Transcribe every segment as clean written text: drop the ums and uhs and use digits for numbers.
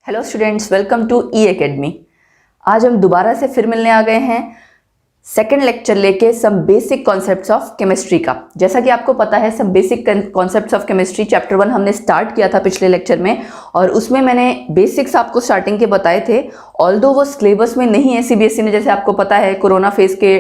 Hello students, welcome to E academy. आज हम दोबारा से फिर मिलने आ गए हैं सेकेंड लेक्चर लेके some basic concepts of chemistry का। जैसा कि आपको पता है, some basic concepts of chemistry chapter 1 हमने स्टार्ट किया था पिछले लेक्चर में, और उसमें मैंने बेसिक्स आपको स्टार्टिंग के बताए थे। ऑल्दो वो सिलेबस में नहीं है, सीबीएसई ने, जैसे आपको पता है, कोरोना फेज के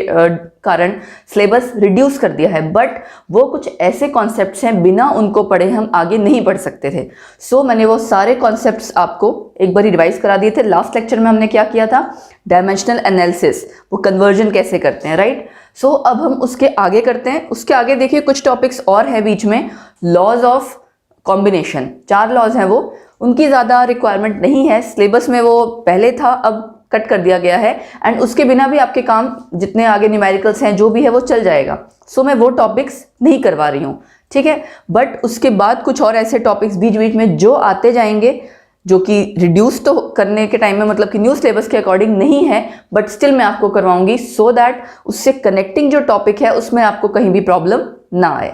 कारण सिलेबस रिड्यूस कर दिया है, बट वो कुछ ऐसे कॉन्सेप्ट्स हैं बिना उनको पढ़े हम आगे नहीं बढ़ सकते थे। सो मैंने वो सारे कॉन्सेप्ट्स आपको एक बार रिवाइज करा दिए थे। लास्ट लेक्चर में हमने क्या किया था, डायमेंशनल एनालिसिस, वो कन्वर्जन कैसे करते हैं, राइट। सो अब हम उसके आगे करते हैं। उसके आगे देखिए कुछ टॉपिक्स और हैं बीच में। लॉज ऑफ कॉम्बिनेशन, 4 लॉज हैं, वो उनकी ज़्यादा रिक्वायरमेंट नहीं है सिलेबस में, वो पहले था, अब कट कर दिया गया है, एंड उसके बिना भी आपके काम जितने आगे न्यूमेरिकल्स हैं जो भी है वो चल जाएगा। सो मैं वो टॉपिक्स नहीं करवा रही हूँ, ठीक है। बट उसके बाद कुछ और ऐसे टॉपिक्स बीच बीच में जो आते जाएंगे, जो कि रिड्यूस तो करने के टाइम में, मतलब कि न्यू सिलेबस के अकॉर्डिंग नहीं है, बट स्टिल मैं आपको करवाऊंगी, सो दैट उससे कनेक्टिंग जो टॉपिक है उसमें आपको कहीं भी प्रॉब्लम ना आए।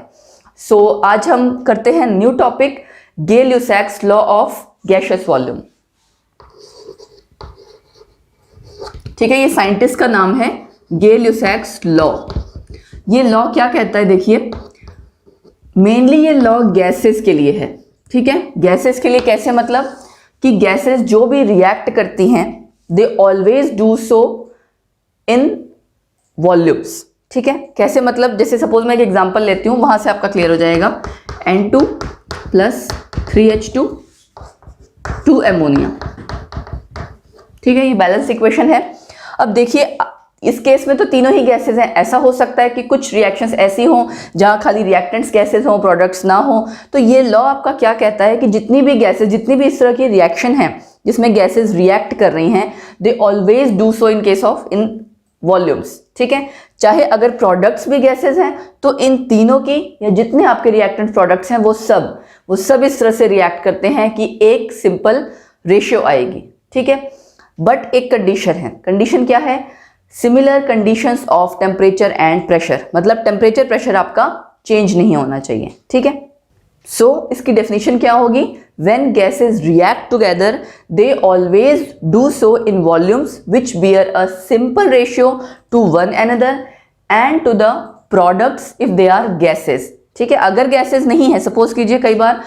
सो आज हम करते हैं new topic, Gay-Lussac's law of gaseous volume. ठीक है, ये साइंटिस्ट का नाम है गे-ल्यूसैक्स लॉ। ये लॉ क्या कहता है, देखिए, मेनली ये लॉ गैसेस के लिए है, ठीक है। गैसेस के लिए कैसे, मतलब कि गैसेस जो भी रिएक्ट करती हैं, दे always do so in volumes, ठीक है। कैसे, मतलब जैसे सपोज मैं एक एग्जांपल लेती हूं, वहां से आपका क्लियर हो जाएगा। N2 + 3H2 2 अमोनिया, ठीक है, ये बैलेंस इक्वेशन है। अब देखिए, इस केस में तो तीनों ही गैसेस हैं। ऐसा हो सकता है कि कुछ रिएक्शंस ऐसी हों जहां खाली रिएक्टेंट्स गैसेस हों, प्रोडक्ट्स ना हो। तो ये लॉ आपका क्या कहता है कि जितनी भी गैसेस, जितनी भी इस तरह की रिएक्शन है जिसमें गैसेस रिएक्ट कर रही हैं, दे always do so in case of in volumes, ठीक है। चाहे अगर प्रोडक्ट्स भी गैसेस हैं तो इन तीनों की, या जितने आपके रिएक्टेंट प्रोडक्ट्स हैं, वो सब इस तरह से रिएक्ट करते हैं कि एक सिंपल रेशियो आएगी, ठीक है। बट एक कंडीशन है। कंडीशन क्या है? Similar conditions of temperature and pressure, मतलब टेम्परेचर प्रेशर आपका चेंज नहीं होना चाहिए, ठीक है। सो इसकी डेफिनेशन क्या होगी? When gases react together they always do so in volumes which bear a simple ratio to one another and to the products if they are gases, ठीक है। अगर गैसेस नहीं है, सपोज कीजिए कई बार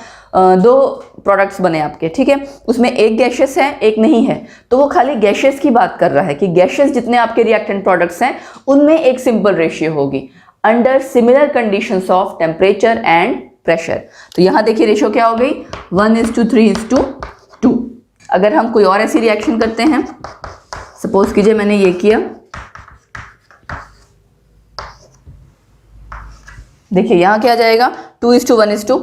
2 प्रोडक्ट्स बने आपके, ठीक है, उसमें एक गैशियस है एक नहीं है, तो वो खाली गैशियस की बात कर रहा है कि गैशियस जितने आपके रिएक्टेंट प्रोडक्ट्स हैं उनमें एक सिंपल रेशियो होगी under similar conditions of temperature and pressure. तो यहां देखिए रेशियो क्या हो गई, 1:3:2। अगर हम कोई और ऐसी रिएक्शन करते हैं, सपोज कीजिए मैंने ये किया, देखिए यहां क्या जाएगा, 2:1:2।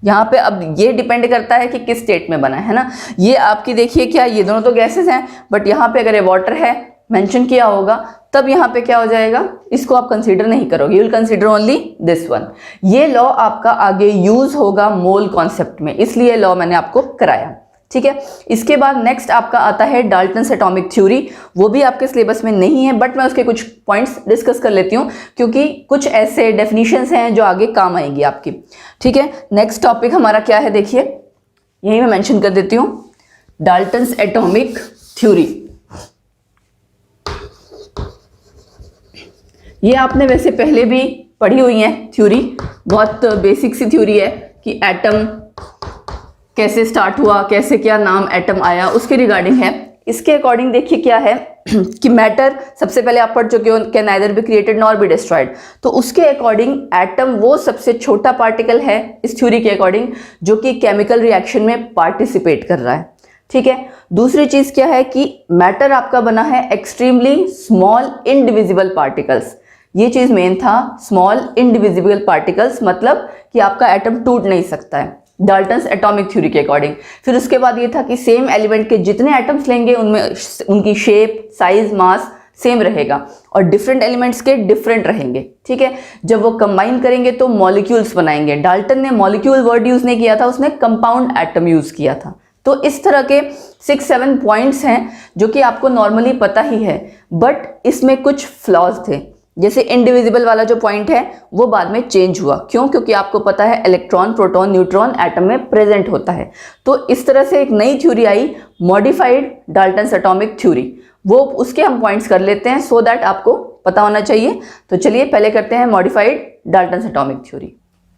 यहाँ पे अब ये डिपेंड करता है कि किस स्टेट में बना है ना। ये आपकी देखिए क्या, ये दोनों तो गैसेस हैं, बट यहाँ पे अगर ये वाटर है मेंशन किया होगा, तब यहाँ पे क्या हो जाएगा, इसको आप कंसीडर नहीं करोगे, you will consider only this one. ये लॉ आपका आगे यूज होगा मोल कॉन्सेप्ट में, इसलिए लॉ मैंने आपको कराया, ठीक है। इसके बाद नेक्स्ट आपका आता है डाल्टन्स एटॉमिक थ्योरी। वो भी आपके सिलेबस में नहीं है, बट मैं उसके कुछ पॉइंट्स डिस्कस कर लेती हूँ, क्योंकि कुछ ऐसे डेफिनेशंस हैं जो आगे काम आएंगी आपकी, ठीक है। नेक्स्ट टॉपिक हमारा क्या है, देखिए यही मैं मेंशन कर देती हूँ, डाल्टन्स एटॉमिक थ्योरी। ये आपने वैसे पहले भी पढ़ी हुई है थ्योरी, बहुत बेसिक सी थ्योरी है कि एटम कैसे स्टार्ट हुआ, कैसे क्या नाम एटम आया, उसके रिगार्डिंग है। इसके अकॉर्डिंग देखिए क्या है कि मैटर सबसे पहले आप पढ़ चुके हो, can neither be created nor be destroyed. तो उसके अकॉर्डिंग एटम वो सबसे छोटा पार्टिकल है इस थ्योरी के अकॉर्डिंग जो कि केमिकल रिएक्शन में पार्टिसिपेट कर रहा है, ठीक है। दूसरी चीज क्या है कि मैटर आपका बना है एक्सट्रीमली स्मॉल इनडिविजिबल पार्टिकल्स। ये चीज मेन था, स्मॉल इनडिविजिबल पार्टिकल्स, मतलब कि आपका एटम टूट नहीं सकता है डाल्टन्स एटॉमिक थ्योरी के अकॉर्डिंग। फिर उसके बाद ये था कि सेम एलिमेंट के जितने एटम्स लेंगे उनमें उनकी शेप, साइज, मास सेम रहेगा, और डिफरेंट एलिमेंट्स के डिफरेंट रहेंगे, ठीक है। जब वो कंबाइन करेंगे तो मॉलिक्यूल्स बनाएंगे। डाल्टन ने मॉलिक्यूल वर्ड यूज नहीं किया था, उसने कंपाउंड एटम यूज किया था। तो इस तरह के 6-7 पॉइंट्स हैं जो कि आपको नॉर्मली पता ही है, बट इसमें कुछ फ्लॉज थे। जैसे इनडिविजिबल वाला जो पॉइंट है वो बाद में चेंज हुआ, क्यों? क्योंकि आपको पता है इलेक्ट्रॉन, प्रोटॉन, न्यूट्रॉन एटम में प्रेजेंट होता है। तो इस तरह से एक नई थ्योरी आई, मॉडिफाइड डाल्टन्स एटॉमिक थ्योरी। वो उसके हम पॉइंट्स कर लेते हैं सो दैट आपको पता होना चाहिए। तो चलिए पहले करते हैं modified Dalton's atomic theory.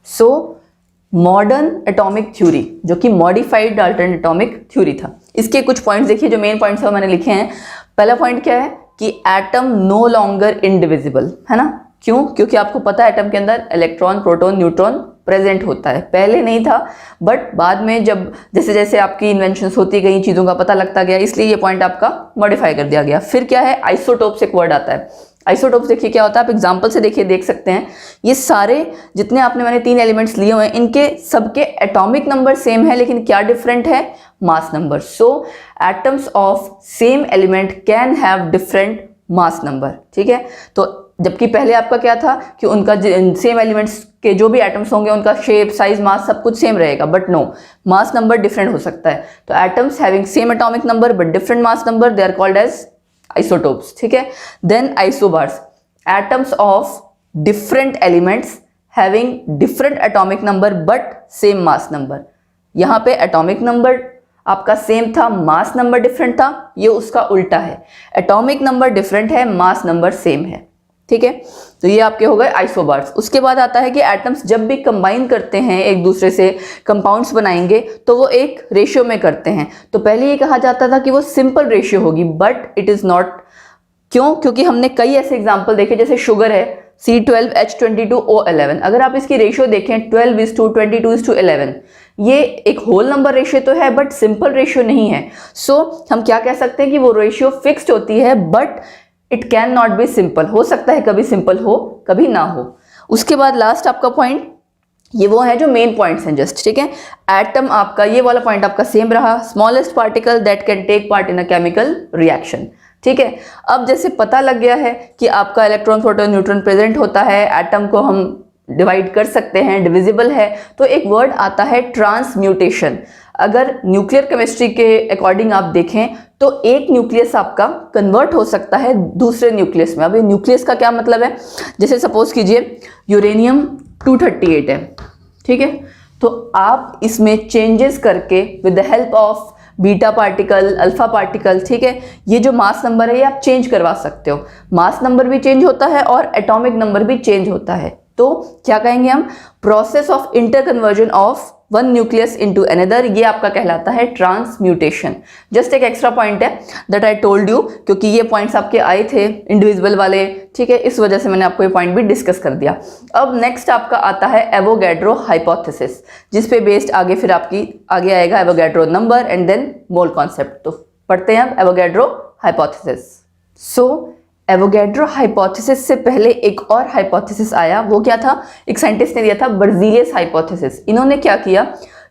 So modern atomic theory, जो कि मॉडिफाइड डाल्टन एटॉमिक थ्योरी था, इसके कुछ पॉइंट्स देखिए, जो मेन पॉइंट्स है मैंने लिखे हैं। पहला पॉइंट क्या है कि एटम नो लॉन्गर इंडिविजिबल, है ना? क्यों? क्योंकि आपको पता है एटम के अंदर इलेक्ट्रॉन, प्रोटॉन, न्यूट्रॉन प्रेजेंट होता है। पहले नहीं था, बट बाद में जब जैसे जैसे आपकी इन्वेंशंस होती गई, चीज़ों का पता लगता गया, इसलिए ये पॉइंट आपका मॉडिफाई कर दिया गया। फिर क्या है, आइसोटोप्स एक वर्ड आता है। आइसोटोप्स देखिए क्या होता है, आप एग्जांपल से देखिए, देख सकते हैं ये सारे जितने मैंने 3 एलिमेंट्स लिए हुए हैं, इनके सबके एटॉमिक नंबर सेम है, लेकिन क्या डिफरेंट है? Mass number. So atoms of same element can have different mass number, ठीक है? तो जबकि पहले आपका क्या था कि उनका सेम एलिमेंट्स के जो भी एटम्स होंगे उनका शेप, साइज, मास सब कुछ सेम रहेगा, but no, mass number different हो सकता है। तो atoms having same atomic number but different mass number, they are called as isotopes, ठीक है? Then isobars, atoms of different elements having different atomic number but same mass number. यहाँ पे atomic number आपका same था, मास number different था, ये उसका उल्टा है, एटॉमिक नंबर डिफरेंट है, मास नंबर सेम है, ठीक है? तो ये आपके हो गए आइसोबार्स। उसके बाद आता है कि एटम्स जब भी कंबाइन करते हैं एक दूसरे से, कंपाउंड्स बनाएंगे, तो वो एक रेशियो में करते हैं। तो पहले ये कहा जाता था कि वो सिंपल रेशियो होगी, बट इट इज नॉट। क्यों? क्योंकि हमने कई ऐसे एग्जाम्पल देखे, जैसे शुगर है C12H22O11, अगर आप इसकी रेशियो देखें 12:22:11, ये एक होल नंबर रेशियो तो है बट सिंपल रेशियो नहीं है। सो हम क्या कह सकते हैं कि वो रेशियो फिक्स्ड होती है, but it can not be simple. हो सकता है कभी सिंपल हो, कभी ना हो। उसके बाद लास्ट आपका पॉइंट, ये वो है जो मेन पॉइंट्स हैं जस्ट, ठीक है? एटम आपका, ये वाला पॉइंट आपका सेम रहा, smallest particle that can take part in a chemical reaction, ठीक है? अब जैसे पता लग गया है कि आपका इलेक्ट्रॉन, प्रोटॉन, न्यूट्रॉन प्रेजेंट होता है, एटम को हम डिवाइड कर सकते हैं, डिविजिबल है, तो एक वर्ड आता है ट्रांसम्यूटेशन। अगर न्यूक्लियर केमिस्ट्री के अकॉर्डिंग आप देखें तो एक न्यूक्लियस आपका कन्वर्ट हो सकता है दूसरे न्यूक्लियस में। अब ये न्यूक्लियस का क्या मतलब है? जैसे सपोज कीजिए यूरेनियम 238 है, ठीक है? तो आप इसमें चेंजेस करके with the help of beta particle, alpha particle, ठीक है, ये जो मास नंबर है ये आप चेंज करवा सकते हो। मास नंबर भी चेंज होता है और एटॉमिक नंबर भी चेंज होता है। तो क्या कहेंगे हम? Process of inter conversion of one nucleus into another, ये आपका कहलाता है ट्रांसम्यूटेशन। जस्ट एक एक्स्ट्रा पॉइंट है दैट आई टोल्ड यू, क्योंकि ये पॉइंट्स आपके आए थे इंडिविजुअल वाले, ठीक है? इस वजह से मैंने आपको ये पॉइंट भी डिस्कस कर दिया। अब नेक्स्ट आपका आता है एवोगैड्रो हाइपोथेसिस, जिस पे बेस्ड आगे फिर आपकी आगे आएगा Avogadro number and then mole concept. तो पढ़ते हैं अब Avogadro hypothesis. So Avogadro hypothesis से पहले एक और हाइपोथेसिस आया, वो क्या था? एक साइंटिस्ट ने दिया था, बर्जीलियस हाइपोथेसिस। इन्होंने क्या किया,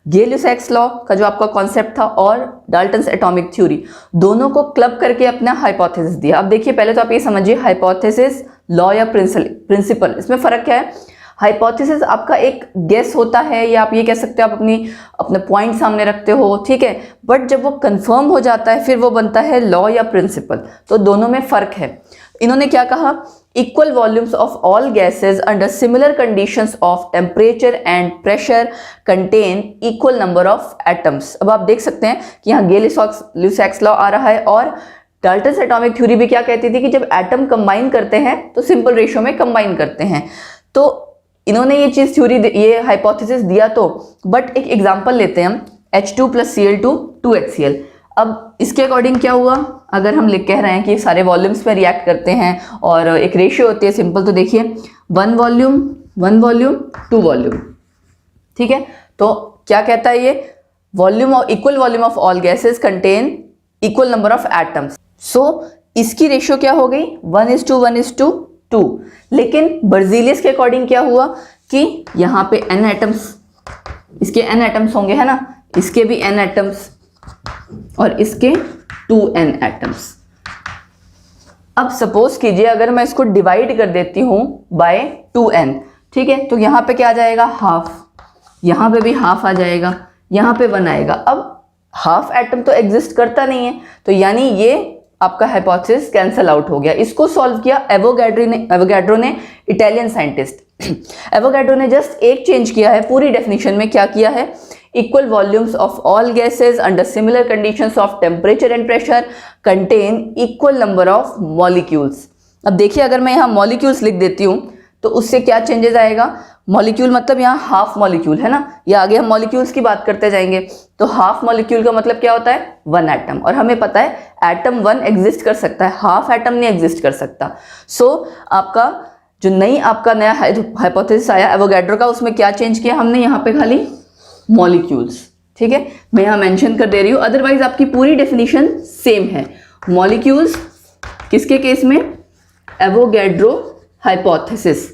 गेल-यूसैक्स लॉ का जो आपका कॉन्सेप्ट था और डाल्टन्स एटॉमिक थ्योरी, दोनों को क्लब करके अपना हाइपोथेसिस दिया। अब देखिए पहले तो आप ये समझिए, हाइपोथेसिस, लॉ या प्रिंसिपल, इसमें फर्क क्या है? हाइपोथेसिस आपका एक गेस होता है, या आप ये कह सकते हो आप अपने पॉइंट सामने रखते हो, ठीक है? बट जब वो कंफर्म हो जाता है फिर वो बनता है लॉ या प्रिंसिपल। तो दोनों में फर्क है। इन्होंने क्या कहा? Equal volumes of all gases under similar conditions of temperature and pressure contain equal number of atoms. अब आप देख सकते हैं कि यहाँ गेल-यूसैक्स लॉ आ रहा है, और डाल्टन्स एटॉमिक थ्योरी भी क्या कहती थी कि जब एटम कंबाइन करते हैं तो सिंपल रेशियो में कंबाइन करते हैं। तो इन्होंने ये चीज थ्योरी, ये हाइपोथेसिस दिया। तो बट एक एग्जांपल लेते हैं हम, H2+Cl2 2HCl। अब इसके अकॉर्डिंग क्या हुआ? अगर हम कह रहे हैं कि सारे वॉल्यूम्स में रिएक्ट करते हैं और एक रेशियो होती है सिंपल, तो देखिए 1 वॉल्यूम 2 वॉल्यूम, ठीक है? तो क्या कहता है ये? Volume of equal volume of all gases contain equal number of atoms. So इसकी रेशियो क्या हो गई? 1:1:2। लेकिन बर्जीलियस के अकॉर्डिंग क्या हुआ कि यहाँ पे n एटम्स, इसके n एटम्स होंगे, है ना? इसके भी n एटम्स और इसके 2n एटम्स। अब सपोज कीजिए अगर मैं इसको डिवाइड कर देती हूं बाय 2n, ठीक है? तो यहाँ पे क्या आ जाएगा? हाफ, यहाँ पे भी हाफ आ जाएगा, यहाँ पे 1 आएगा। अब हाफ एटम तो एग्जिस्ट करता नहीं है, तो यानी ये आपका हाइपोथेसिस कैंसल आउट हो गया। इसको सॉल्व किया एवोगैड्रो ने इटालियन साइंटिस्ट। एवोगैड्रो ने जस्ट एक चेंज किया है पूरी डेफिनेशन में। क्या किया है? Equal volumes of all gases under similar conditions of temperature and pressure contain equal number of molecules. अब देखिए, अगर मैं यहाँ मॉलिक्यूल्स लिख देती हूँ तो उससे क्या चेंजेस आएगा? मॉलिक्यूल मतलब यहाँ हाफ मॉलिक्यूल है ना, या आगे हम मॉलिक्यूल्स की बात करते जाएंगे। तो हाफ मॉलिक्यूल का मतलब क्या होता है? One atom. और हमें पता है एटम वन एग्जिस्ट कर सकता है, हाफ एटम नहीं एग्जिस्ट कर सकता। सो आपका जो आपका नया हाइपोथेसिस आया एवोगैड्रो का, उसमें क्या चेंज किया हमने? यहाँ पे खाली मॉलिक्यूल्स। ठीक है, मैं यहाँ मेंशन कर दे रही हूँ, अदरवाइज आपकी पूरी डेफिनेशन सेम है। मॉलिक्यूल्स किसके केस में? Avogadro hypothesis.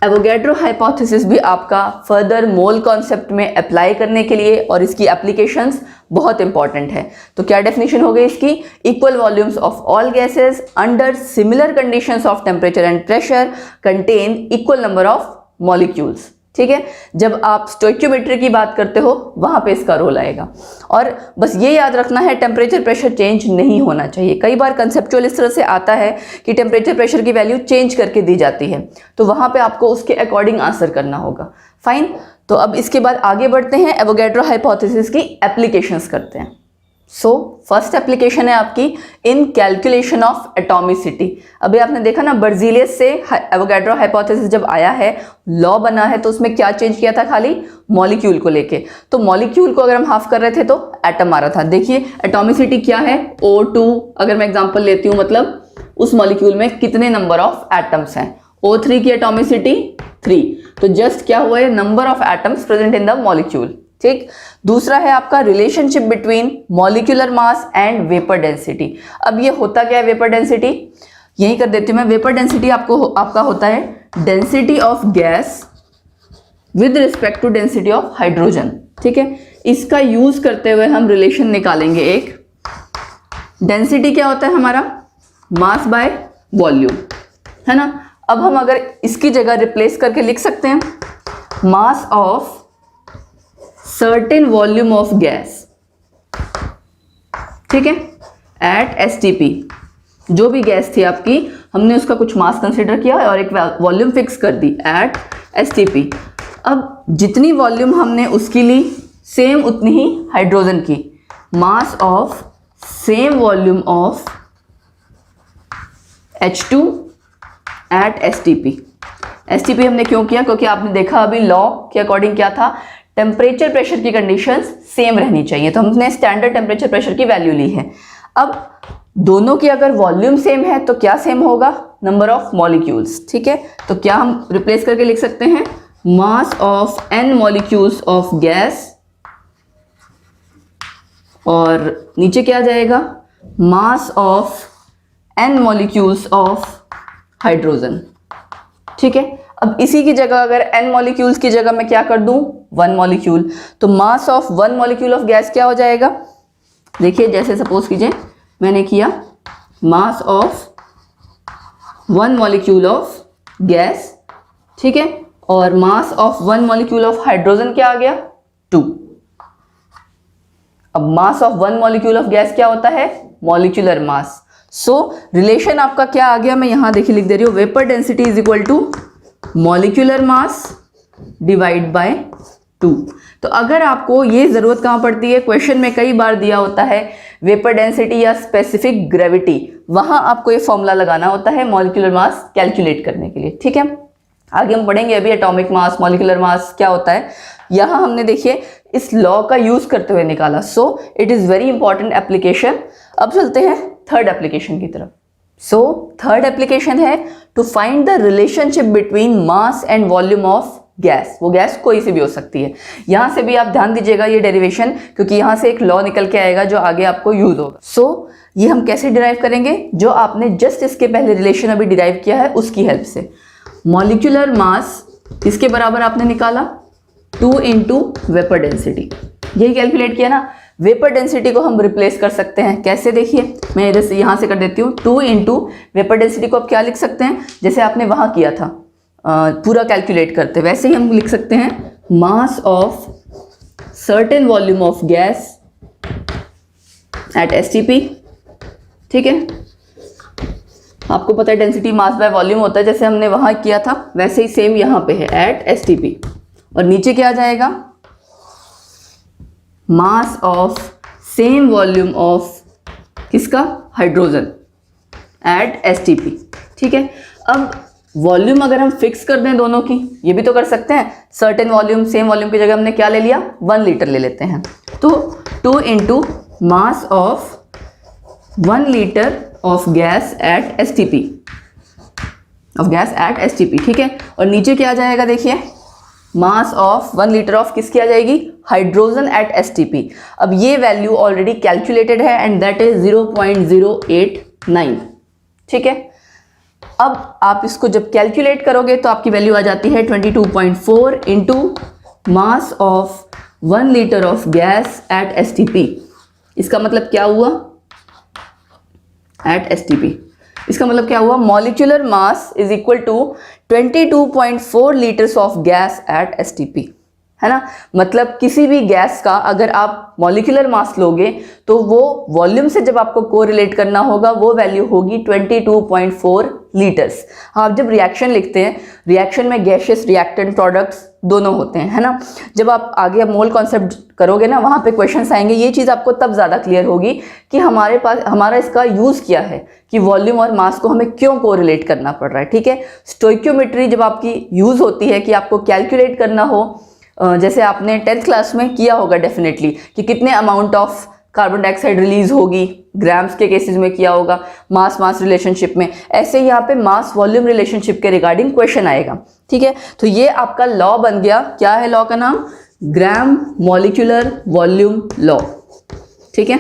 एवोगैड्रो हाइपोथेसिस भी आपका फर्दर मोल कॉन्सेप्ट में अप्लाई करने के लिए, और इसकी एप्लीकेशंस बहुत इंपॉर्टेंट है। तो क्या डेफिनेशन हो गई इसकी? Equal volumes of all gases under similar conditions of temperature and pressure contain equal number of molecules. ठीक है, जब आप स्टोइकियोमेट्री की बात करते हो वहां पे इसका रोल आएगा। और बस ये याद रखना है, टेम्परेचर प्रेशर चेंज नहीं होना चाहिए। कई बार कंसेप्चुअल इस तरह से आता है कि टेम्परेचर प्रेशर की वैल्यू चेंज करके दी जाती है, तो वहां पे आपको उसके अकॉर्डिंग आंसर करना होगा। फाइन, तो अब इसके बाद आगे बढ़ते हैं, एवोगैड्रो हाइपोथेसिस की एप्लीकेशंस करते हैं। सो फर्स्ट एप्लीकेशन है आपकी इन कैलकुलेशन ऑफ एटॉमिसिटी। अभी आपने देखा ना, बर्जीलियस से एवोगैड्रो हाइपोथेसिस जब आया है, लॉ बना है, तो उसमें क्या चेंज किया था? खाली मॉलिक्यूल को लेके। तो मॉलिक्यूल को अगर हम हाफ कर रहे थे तो एटम आ रहा था। देखिए एटॉमिसिटी क्या है? O2 अगर मैं एग्जांपल लेती हूँ, मतलब उस मॉलिक्यूल में कितने नंबर ऑफ एटम्स हैं। O3 की एटॉमिसिटी 3, तो जस्ट क्या हुआ है? Number of atoms present in the molecule. ठीक, दूसरा है आपका relationship between molecular mass and vapour density. अब ये होता क्या है वेपर डेंसिटी? यही कर देती हूं मैं। वेपर डेंसिटी आपका होता है density of gas with respect to density of hydrogen. ठीक है, इसका यूज करते हुए हम रिलेशन निकालेंगे। एक डेंसिटी क्या होता है हमारा? मास बाय वॉल्यूम, है ना। अब हम अगर इसकी जगह रिप्लेस करके लिख सकते हैं mass of certain volume of gas. ठीक है, एट STP, जो भी गैस थी आपकी, हमने उसका कुछ मास कंसिडर किया और एक वॉल्यूम फिक्स कर दी एट STP। अब जितनी वॉल्यूम हमने उसकी ली, सेम उतनी ही हाइड्रोजन की। Mass of same volume of H2 at STP। STP हमने क्यों किया? क्योंकि आपने देखा अभी लॉ के अकॉर्डिंग क्या था? टेम्परेचर प्रेशर की कंडीशंस सेम रहनी चाहिए, तो हमने स्टैंडर्ड टेम्परेचर प्रेशर की वैल्यू ली है। अब दोनों की अगर वॉल्यूम सेम है तो क्या सेम होगा? Number of molecules. ठीक है, तो क्या हम रिप्लेस करके लिख सकते हैं? Mass of n molecules of gas, और नीचे क्या आ जाएगा? Mass of n molecules of hydrogen. ठीक है, अब इसी की जगह अगर n मॉलिक्यूल्स की जगह मैं क्या कर दूं? 1 मॉलिक्यूल, तो mass of 1 molecule of gas क्या हो जाएगा? देखिए, जैसे सपोज कीजिए मैंने किया mass of 1 molecule of gas, ठीक है, और mass of 1 molecule of hydrogen क्या आ गया? 2। अब mass of 1 molecule of gas क्या होता है? Molecular mass. सो रिलेशन आपका क्या आ गया? मैं यहां देखिए लिख दे रही हूं, vapour density is equal to molecular mass divide by 2। तो अगर आपको ये जरूरत कहां पड़ती है, क्वेश्चन में कई बार दिया होता है वेपर डेंसिटी या स्पेसिफिक ग्रेविटी, वहां आपको ये फॉर्मूला लगाना होता है मॉलिक्यूलर मास कैलकुलेट करने के लिए। ठीक है, आगे हम पढ़ेंगे अभी एटॉमिक मास, मॉलिक्यूलर मास क्या होता है। यहां हमने देखिए इस लॉ का यूज करते हुए निकाला। So it is very important application. अब चलते हैं थर्ड एप्लीकेशन की तरफ। सो थर्ड एप्लीकेशन है to find the relationship between mass and volume of gas. वो गैस कोई सी भी हो सकती है। यहां से भी आप ध्यान दीजिएगा ये डेरिवेशन, क्योंकि यहां से एक लॉ निकल के आएगा जो आगे आपको यूज होगा। सो ये हम कैसे डिराइव करेंगे? जो आपने जस्ट इसके पहले रिलेशन अभी डिराइव किया है उसकी हेल्प से। मॉलिक्यूलर मास इसके बराबर आपने निकाला 2 इंटू वेपर डेंसिटी, यही कैलकुलेट किया ना। वेपर डेंसिटी को हम रिप्लेस कर सकते हैं, कैसे? देखिए मैं इधर से यहां से कर देती हूँ 2 इंटू वेपर डेंसिटी को आप क्या लिख सकते हैं, जैसे आपने वहां किया था पूरा कैलकुलेट करते, वैसे ही हम लिख सकते हैं mass of certain volume of gas at STP. ठीक है, आपको पता है डेंसिटी मास बाय वॉल्यूम होता है, जैसे हमने वहां किया था वैसे ही सेम यहां पे है एट एसटीपी। और नीचे क्या आ जाएगा, मास ऑफ सेम वॉल्यूम ऑफ किसका, हाइड्रोजन एट एसटीपी। ठीक है, अब वॉल्यूम अगर हम फिक्स कर दें दोनों की, ये भी तो कर सकते हैं, सर्टेन वॉल्यूम सेम वॉल्यूम की जगह हमने क्या ले लिया, 1 लीटर ले लेते हैं, तो 2 into mass of 1 litre of gas at STP, of gas at STP. ठीक है, और नीचे क्या आ जाएगा देखिए, मास ऑफ 1 लीटर ऑफ किसकी आ जाएगी, हाइड्रोजन एट एसटीपी। अब ये वैल्यू ऑलरेडी कैलकुलेटेड है एंड दैट इज 0.089। ठीक है, अब आप इसको जब कैलकुलेट करोगे तो आपकी वैल्यू आ जाती है 22.4 into mass of 1 litre of gas at STP. इसका मतलब क्या हुआ, एट एसटीपी इसका मतलब क्या हुआ, molecular mass is equal to 22.4 litres of gas at STP, है ना। मतलब किसी भी गैस का अगर आप मॉलिक्यूलर मास लोगे तो वो वॉल्यूम से जब आपको कोरिलेट करना होगा वो वैल्यू होगी 22.4 लीटर्स। आप जब रिएक्शन लिखते हैं, रिएक्शन में गैसियस रिएक्टेंट प्रोडक्ट्स दोनों होते हैं, है ना। जब आप आगे अब मोल कॉन्सेप्ट करोगे ना, वहाँ पे क्वेश्चंस आएंगे, ये चीज़ आपको तब ज़्यादा क्लियर होगी कि हमारे पास हमारा इसका यूज़ क्या है, कि वॉल्यूम और मास को हमें क्यों कोरिलेट करना पड़ रहा है। ठीक है, स्टोइक्योमेट्री जब आपकी यूज़ होती है कि आपको कैलकुलेट करना हो, जैसे आपने 10th क्लास में किया होगा डेफिनेटली, कि कितने amount of carbon dioxide release होगी, ग्राम्स के केसेस में किया होगा, मास मास रिलेशनशिप में, ऐसे यहाँ पे मास वॉल्यूम रिलेशनशिप के रिगार्डिंग क्वेश्चन आएगा। ठीक है, तो ये आपका लॉ बन गया, क्या है लॉ का नाम, ग्राम मॉलिक्यूलर वॉल्यूम लॉ। ठीक है,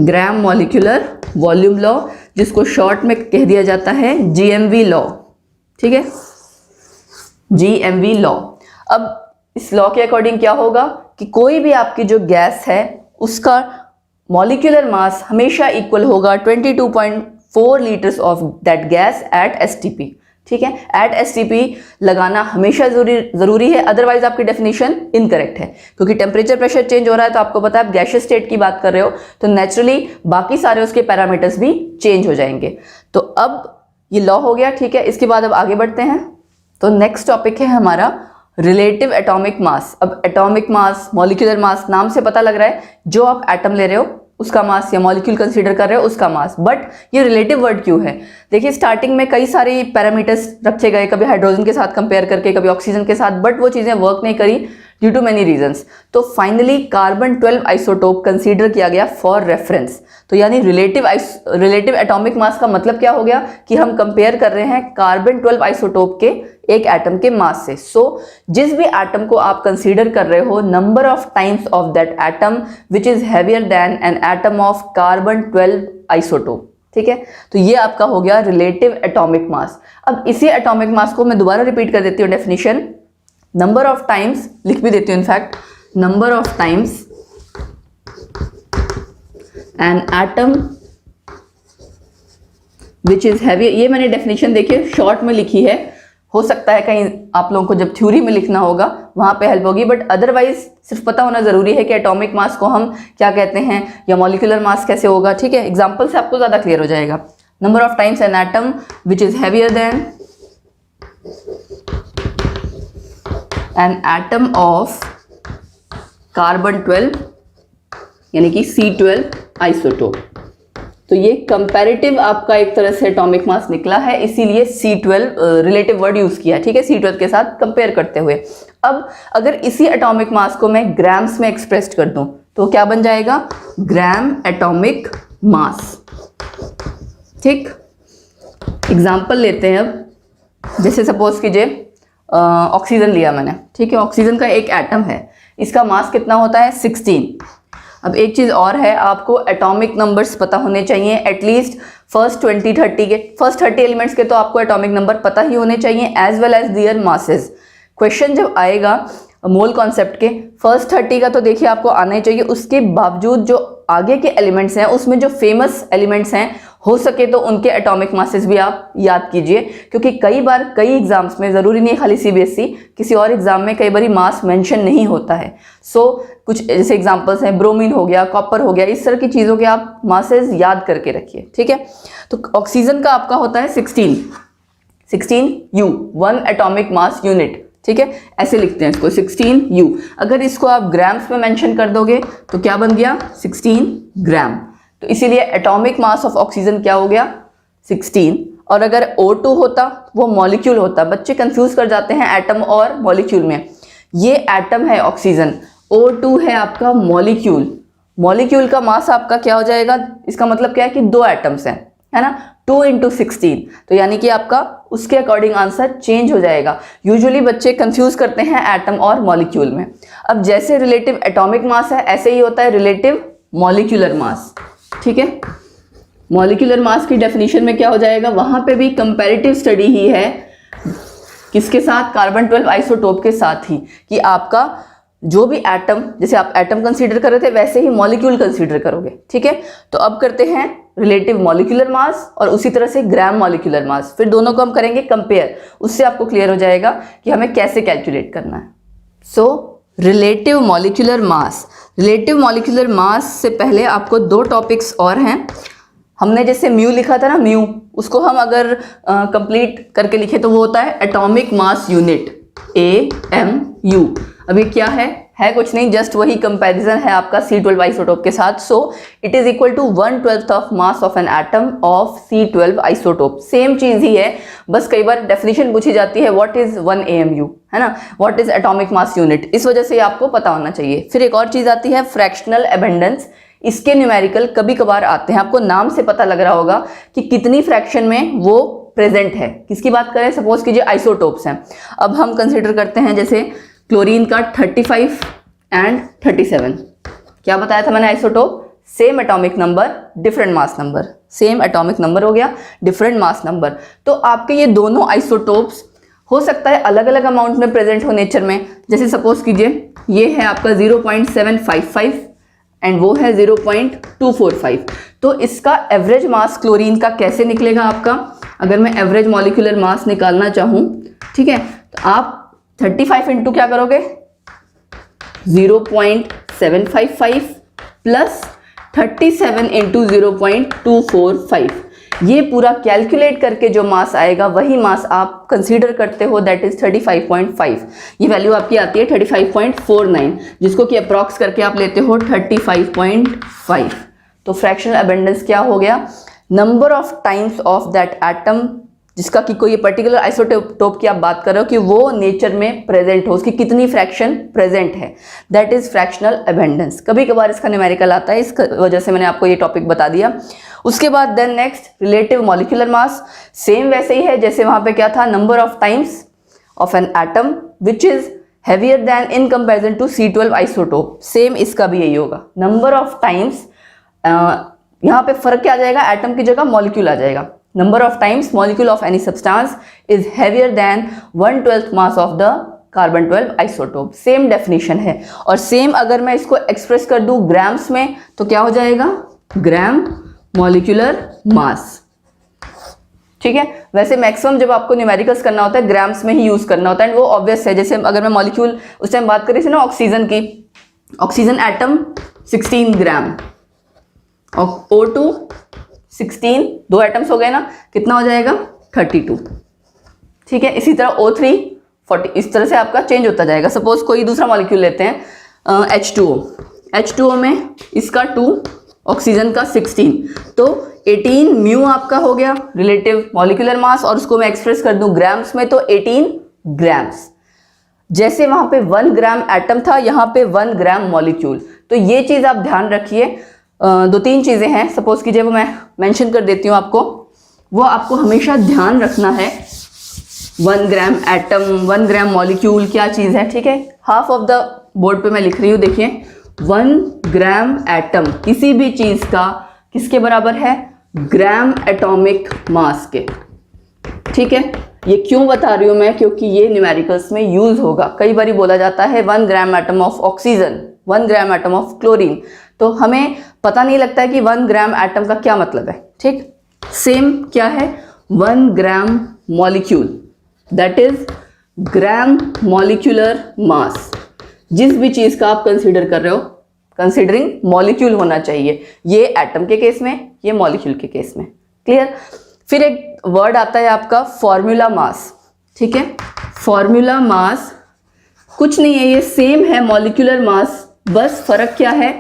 ग्राम मॉलिक्यूलर वॉल्यूम लॉ, जिसको शॉर्ट में कह दिया जाता है जीएमवी लॉ। ठीक है, जीएमवी लॉ। अब इस लॉ के अकॉर्डिंग क्या होगा कि कोई भी आपकी जो गैस है उसका मॉलिक्यूलर मास हमेशा इक्वल होगा 22.4 litres of that gas at STP. ठीक है, एट एसटीपी लगाना हमेशा जरूरी है, अदरवाइज आपकी डेफिनेशन इनकरेक्ट है, क्योंकि टेम्परेचर प्रेशर चेंज हो रहा है तो आपको पता है आप गैसियस स्टेट की बात कर रहे हो तो नेचुरली बाकी सारे उसके पैरामीटर्स भी चेंज हो जाएंगे। तो अब ये लॉ हो गया। ठीक है, इसके बाद अब आगे बढ़ते हैं, तो नेक्स्ट टॉपिक है हमारा रिलेटिव एटॉमिक मास। अब एटॉमिक मास, मॉलिक्यूलर मास, नाम से पता लग रहा है जो आप एटम ले रहे हो उसका मास या मॉलिक्यूल कंसीडर कर रहे हो उसका मास, बट ये रिलेटिव वर्ड क्यों है। देखिए, स्टार्टिंग में कई सारे पैरामीटर्स रखे गए, कभी हाइड्रोजन के साथ कंपेयर करके, कभी ऑक्सीजन के साथ, बट वो चीज़ें वर्क नहीं करी ड्यू टू मेनी रीजंस। तो फाइनली कार्बन 12 आइसोटोप कंसीडर किया गया फॉर रेफरेंस। तो यानी रिलेटिव एटॉमिक मास का मतलब क्या हो गया कि हम कंपेयर कर रहे हैं कार्बन 12 आइसोटोप के एक एटम के मास से। सो जिस भी एटम को आप कंसीडर कर रहे हो, number of times of that atom which is heavier then N atom of carbon 12 isotope. ठीक है, तो ये आपका हो गया रिलेटिव एटॉमिक मास। अब इसी एटॉमिक मास को मैं दोबारा रिपीट कर देती हूँ डेफिनेशन, नंबर ऑफ टाइम्स लिख भी देती हूँ, in fact number of times N atom which is heavy, ये मैंने डेफिनेशन देखिए शॉर्ट में लिखी है, हो सकता है कहीं आप लोगों को जब थ्योरी में लिखना होगा वहां पे हेल्प होगी, बट अदरवाइज सिर्फ पता होना जरूरी है कि एटॉमिक मास को हम क्या कहते हैं या मॉलिक्यूलर मास कैसे होगा। ठीक है, एग्जांपल से आपको ज्यादा क्लियर हो जाएगा। Number of times N atom which is heavier then N atom of carbon 12 यानी कि C12 आइसोटोप। तो ये कंपैरेटिव आपका एक तरह से एटॉमिक मास निकला है, इसीलिए C12 रिलेटिव वर्ड यूज किया। ठीक है, C12 के साथ कंपेयर करते हुए। अब अगर इसी एटॉमिक मास को मैं ग्राम्स में एक्सप्रेस कर दूं तो क्या बन जाएगा, ग्राम एटॉमिक मास। ठीक, एग्जाम्पल लेते हैं अब। जैसे सपोज कीजिए ऑक्सीजन लिया मैंने। ठीक है, ऑक्सीजन का एक एटम है, इसका मास कितना होता है 16। अब एक चीज़ और है, आपको एटॉमिक नंबर्स पता होने चाहिए, एटलीस्ट फर्स्ट 20-30 के, फर्स्ट 30 एलिमेंट्स के तो आपको एटॉमिक नंबर पता ही होने चाहिए, as well as their masses. Question जब आएगा मोल कॉन्सेप्ट के फर्स्ट 30 का तो देखिए आपको आना ही चाहिए, उसके बावजूद जो आगे के एलिमेंट्स हैं उसमें जो फेमस एलिमेंट्स हैं हो सके तो उनके एटॉमिक मासेस भी आप याद कीजिए, क्योंकि कई बार कई एग्जाम्स में, ज़रूरी नहीं खाली सीबीएसई, किसी और एग्जाम में कई बार मास मेंशन नहीं होता है। सो कुछ जैसे एग्जांपल्स हैं, ब्रोमीन हो गया, कॉपर हो गया, इस तरह की चीज़ों के आप मासेस याद करके रखिए, ठीक है। तो ऑक्सीजन का आपका होता है 16U, 1 एटॉमिक मास यूनिट, ठीक है, ऐसे लिखते हैं इसको 16U। अगर इसको आप ग्राम्स में मेंशन कर दोगे तो क्या बन गया 16 ग्राम। तो इसीलिए एटॉमिक मास ऑफ ऑक्सीजन क्या हो गया 16। और अगर O2 होता वो मॉलिक्यूल होता, बच्चे कंफ्यूज कर जाते हैं एटम और मॉलिक्यूल में। ये एटम है ऑक्सीजन, O2 है आपका मॉलिक्यूल। मॉलिक्यूल का मास आपका क्या हो जाएगा, इसका मतलब क्या है कि 2 एटम्स हैं, है ना, 2 × 16, तो यानी कि आपका उसके अकॉर्डिंग आंसर चेंज हो जाएगा। यूजुअली बच्चे कंफ्यूज करते हैं एटम और मॉलिक्यूल में। अब जैसे रिलेटिव एटॉमिक मास है, ऐसे ही होता है रिलेटिव मॉलिक्यूलर मास, ठीक है। मॉलिक्यूलर मास की डेफिनेशन में क्या हो जाएगा, वहां पे भी कंपैरेटिव स्टडी ही है, किसके साथ, कार्बन 12 आइसोटोप के साथ ही, कि आपका जो भी एटम, जैसे आप एटम कंसीडर कर रहे थे वैसे ही मॉलिक्यूल कंसीडर करोगे, ठीक है। तो अब करते हैं रिलेटिव मॉलिक्यूलर मास और उसी तरह से ग्राम मॉलिक्यूलर मास, फिर दोनों को हम करेंगे कंपेयर, उससे आपको क्लियर हो जाएगा कि हमें कैसे कैलकुलेट करना है। सो रिलेटिव मॉलिक्यूलर मास, रिलेटिव मॉलिक्यूलर मास से पहले आपको 2 टॉपिक्स और हैं। हमने जैसे म्यू लिखा था ना, म्यू, उसको हम अगर कंप्लीट करके लिखे तो वो होता है एटॉमिक मास यूनिट, AMU। अभी क्या है कुछ नहीं, जस्ट वही कंपैरिजन है आपका C12 आइसोटोप के साथ। So it is equal to 1/12 of mass of an atom of C12 isotope. Same चीज ही है, बस कई बार डेफिनेशन पूछी जाती है, व्हाट इज 1 AMU, है ना, what is atomic mass unit, इस वजह से आपको पता होना चाहिए। फिर एक और चीज आती है फ्रैक्शनल एबंडेंस, इसके न्यूमेरिकल कभी कभार आते हैं, आपको नाम से पता लग रहा होगा कि कितनी फ्रैक्शन में वो प्रेजेंट है। किसकी बात करें, सपोज कीजिए आइसोटोप्स हैं, अब हम कंसिडर करते हैं जैसे क्लोरीन का 35 एंड 37। क्या बताया था मैंने, isotope, same atomic number different mass number, same atomic number हो गया डिफरेंट मास नंबर। तो आपके ये दोनों आइसोटोप्स हो सकता है अलग अलग अमाउंट में प्रेजेंट हो नेचर में। जैसे सपोज कीजिए ये है आपका 0.755 एंड वो है 0.245। तो इसका एवरेज मास क्लोरीन का कैसे निकलेगा आपका, अगर मैं एवरेज मॉलिक्यूलर मास निकालना चाहूँ, ठीक है, तो आप 35 इंटू क्या करोगे 0.755 प्लस 37 इंटू 0.245, ये पूरा कैलकुलेट करके जो मास आएगा वही मास आप कंसीडर करते हो, दैट इज 35.5। ये वैल्यू आपकी आती है 35.49, जिसको कि अप्रॉक्स करके आप लेते हो 35.5। तो फ्रैक्शनल अबंडेंस क्या हो गया, number of times of that atom, जिसका कि कोई पर्टिकुलर आइसोटोप की आप बात कर रहे हो कि वो नेचर में प्रेजेंट हो, उसकी कितनी फ्रैक्शन प्रेजेंट है, दैट इज फ्रैक्शनल अबंडेंस। कभी कभार इसका न्यूमेरिकल आता है, इस वजह से मैंने आपको ये टॉपिक बता दिया। उसके बाद then next relative molecular mass, same वैसे ही है जैसे वहां पे क्या था, number of times of an atom which is heavier than in comparison to C12 isotope, same इसका भी यही होगा, नंबर ऑफ टाइम्स। यहाँ पे फर्क क्या आ जाएगा, एटम की जगह मॉलिक्यूल आ जाएगा। Number of times molecule of any substance is heavier then 1/12 mass of the carbon 12 isotope, same definition है। और सेम अगर मैं इसको एक्सप्रेस कर दूं ग्राम्स में तो क्या हो जाएगा, ग्राम मॉलिक्यूलर मास, ठीक है। वैसे मैक्सिमम जब आपको न्यूमेरिकल्स करना होता है ग्राम्स में ही यूज करना होता है, एंड वो ऑब्वियस है। जैसे अगर मैं मॉलिक्यूल उस टाइम बात करी थी ना ऑक्सीजन की, ऑक्सीजन एटम 16 ग्राम और O2 16, 2 एटम्स हो गए ना, कितना हो जाएगा 32, ठीक है। इसी तरह O3 40, इस तरह से आपका चेंज होता जाएगा। सपोज कोई दूसरा मॉलिक्यूल लेते हैं H2O में इसका 2, ऑक्सीजन का 16, तो 18 म्यू आपका हो गया रिलेटिव मॉलिक्यूलर मास, और उसको मैं एक्सप्रेस कर दूं ग्राम्स में तो 18 ग्राम्स। जैसे वहां पे 1 ग्राम एटम था, यहाँ पे 1 ग्राम मॉलिक्यूल। तो ये चीज आप ध्यान रखिए। 2-3 चीजें हैं, सपोज कीजिए वो मैं मेंशन कर देती हूँ आपको, वो आपको हमेशा ध्यान रखना है। 1 ग्राम एटम, 1 ग्राम मॉलिक्यूल क्या चीज है, ठीक है। हाफ ऑफ द बोर्ड पे मैं लिख रही हूँ, देखिए 1 ग्राम एटम किसी भी चीज का किसके बराबर है, ग्राम एटॉमिक मास के, ठीक है। ये क्यों बता रही हूं मैं, क्योंकि ये न्यूमेरिकल्स में यूज होगा। कई बार बोला जाता है 1 gram atom of oxygen, 1 gram atom of chlorine, तो हमें पता नहीं लगता है कि 1 ग्राम एटम का क्या मतलब है, ठीक। सेम क्या है, 1 gram molecule, that is gram molecular mass. जिस भी चीज का आप कंसीडर कर रहे हो, कंसीडरिंग मॉलिक्यूल होना चाहिए, ये एटम के केस में, ये मॉलिक्यूल के केस में। क्लियर। फिर एक वर्ड आता है आपका फॉर्मूला मास। ठीक है, फॉर्मूला मास कुछ नहीं है, ये सेम है मॉलिक्यूलर मास, बस फर्क क्या है,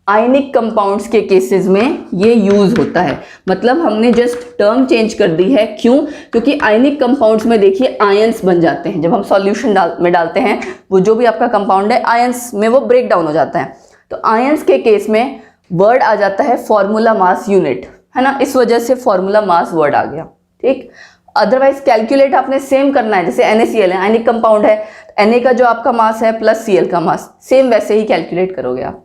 आयनिक कंपाउंड्स के केसेस में ये यूज होता है। मतलब हमने जस्ट टर्म चेंज कर दी है। क्यों? क्योंकि आयनिक कंपाउंड्स में देखिए आयंस बन जाते हैं, जब हम सॉल्यूशन में डालते हैं, वो जो भी आपका कंपाउंड है आयंस में वो ब्रेक डाउन हो जाता है। तो आयंस के केस में वर्ड आ जाता है फॉर्मूला मास यूनिट, है ना, इस वजह से फॉर्मूला मास वर्ड आ गया। ठीक, अदरवाइज कैलकुलेट आपने सेम करना है, जैसे NaCl है, आयनिक कंपाउंड है, Na का जो आपका मास है प्लस Cl का मास, सेम वैसे ही कैलकुलेट करोगे आप।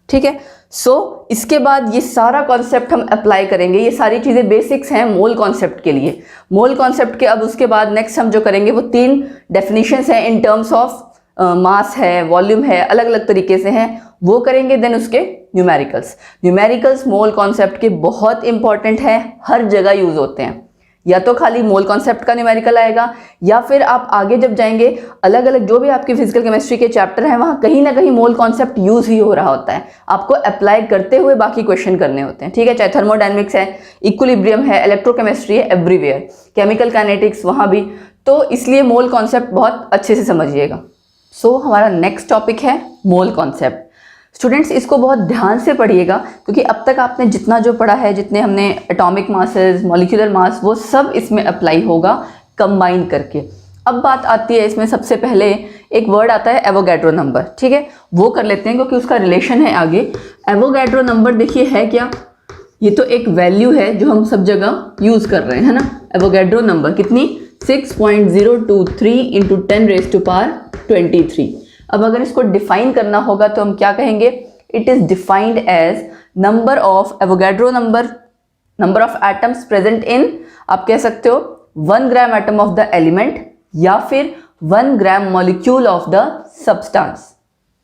ठीक है, सो इसके बाद ये सारा कॉन्सेप्ट हम अप्लाई करेंगे। ये सारी चीजें बेसिक्स हैं मोल कॉन्सेप्ट के लिए। मोल कॉन्सेप्ट के अब उसके बाद नेक्स्ट हम जो करेंगे वो 3 डेफिनेशंस हैं इन टर्म्स ऑफ मास है, वॉल्यूम है, अलग अलग तरीके से हैं, वो करेंगे। देन उसके न्यूमेरिकल्स मोल कॉन्सेप्ट के बहुत इंपॉर्टेंट है, हर जगह यूज होते हैं। या तो खाली मोल कॉन्सेप्ट का न्यूमेरिकल आएगा, या फिर आप आगे जब जाएंगे अलग अलग जो भी आपके फिजिकल केमिस्ट्री के चैप्टर हैं वहां कहीं ना कहीं मोल कॉन्सेप्ट यूज ही हो रहा होता है, आपको अप्लाई करते हुए बाकी क्वेश्चन करने होते हैं। ठीक है, चाहे थर्मोडायनेमिक्स है, इक्विलिब्रियम है, इलेक्ट्रोकेमिस्ट्री है, एवरीवेयर, केमिकल काइनेटिक्स वहां भी, तो इसलिए मोल कॉन्सेप्ट बहुत अच्छे से समझिएगा। सो हमारा नेक्स्ट टॉपिक है मोल कॉन्सेप्ट। स्टूडेंट्स इसको बहुत ध्यान से पढ़िएगा, क्योंकि अब तक आपने जितना जो पढ़ा है, जितने हमने एटॉमिक मासेस, मॉलिक्यूलर मास, वो सब इसमें अप्लाई होगा कंबाइन करके। अब बात आती है इसमें सबसे पहले एक वर्ड आता है एवोगैड्रो नंबर। ठीक है, वो कर लेते हैं क्योंकि उसका रिलेशन है आगे। एवोगैड्रो नंबर देखिए है क्या, ये तो एक वैल्यू है जो हम सब जगह यूज कर रहे हैं, है ना। एवोगैड्रो नंबर कितनी, 6.023 इंटू 10⁻23। अब अगर इसको डिफाइन करना होगा तो हम क्या कहेंगे, it is defined as number of Avogadro number of atoms present in, आप कह सकते हो 1 gram atom of the element, या फिर 1 gram molecule of the substance.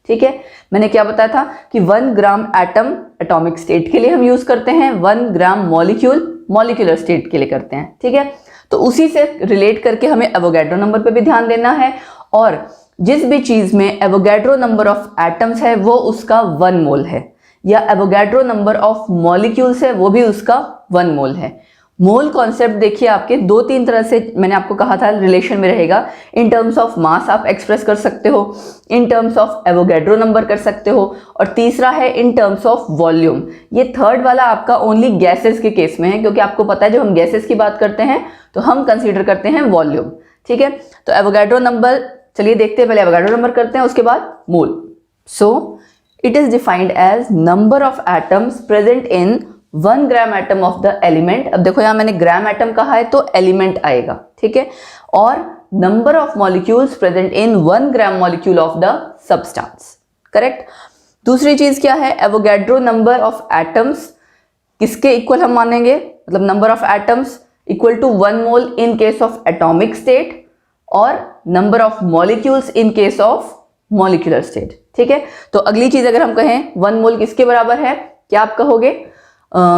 ठीक है, मैंने क्या बताया था कि 1 ग्राम एटम एटॉमिक स्टेट के लिए हम यूज करते हैं, 1 ग्राम मॉलिक्यूल मॉलिक्यूलर स्टेट के लिए करते हैं। ठीक है, तो उसी से रिलेट करके हमें एवोगैड्रो नंबर पे भी ध्यान देना है, और जिस भी चीज में एवोगैड्रो नंबर ऑफ एटम्स है वो उसका 1 मोल है, या एवोगैड्रो नंबर ऑफ मॉलिक्यूल्स है वो भी उसका 1 मोल है। मोल कॉन्सेप्ट देखिए आपके 2-3 तरह से, मैंने आपको कहा था रिलेशन में रहेगा। इन टर्म्स ऑफ मास आप एक्सप्रेस कर सकते हो, इन टर्म्स ऑफ एवोगैड्रो नंबर कर सकते हो, और तीसरा है इन टर्म्स ऑफ वॉल्यूम। ये थर्ड वाला आपका ओनली गैसेस के केस में है, क्योंकि आपको पता है जब हम गैसेस की बात करते हैं तो हम कंसीडर करते हैं वॉल्यूम। ठीक है, तो एवोगैड्रो नंबर चलिए देखते हैं, पहले एवोगैड्रो नंबर करते हैं उसके बाद mole. So it is defined as number of atoms present in 1 gram atom of the element. अब देखो यहां मैंने ग्राम एटम कहा है तो एलिमेंट आएगा। ठीक है, और number of molecules present in 1 gram molecule of the substance. Correct. दूसरी चीज क्या है, एवोगैड्रो नंबर ऑफ एटम्स किसके इक्वल हम मानेंगे, मतलब number of atoms equal to 1 mole in case of atomic state, और number of molecules in case of molecular state. ठीक है, तो अगली चीज अगर हम कहें 1 मोल किसके बराबर है, क्या आप कहोगे,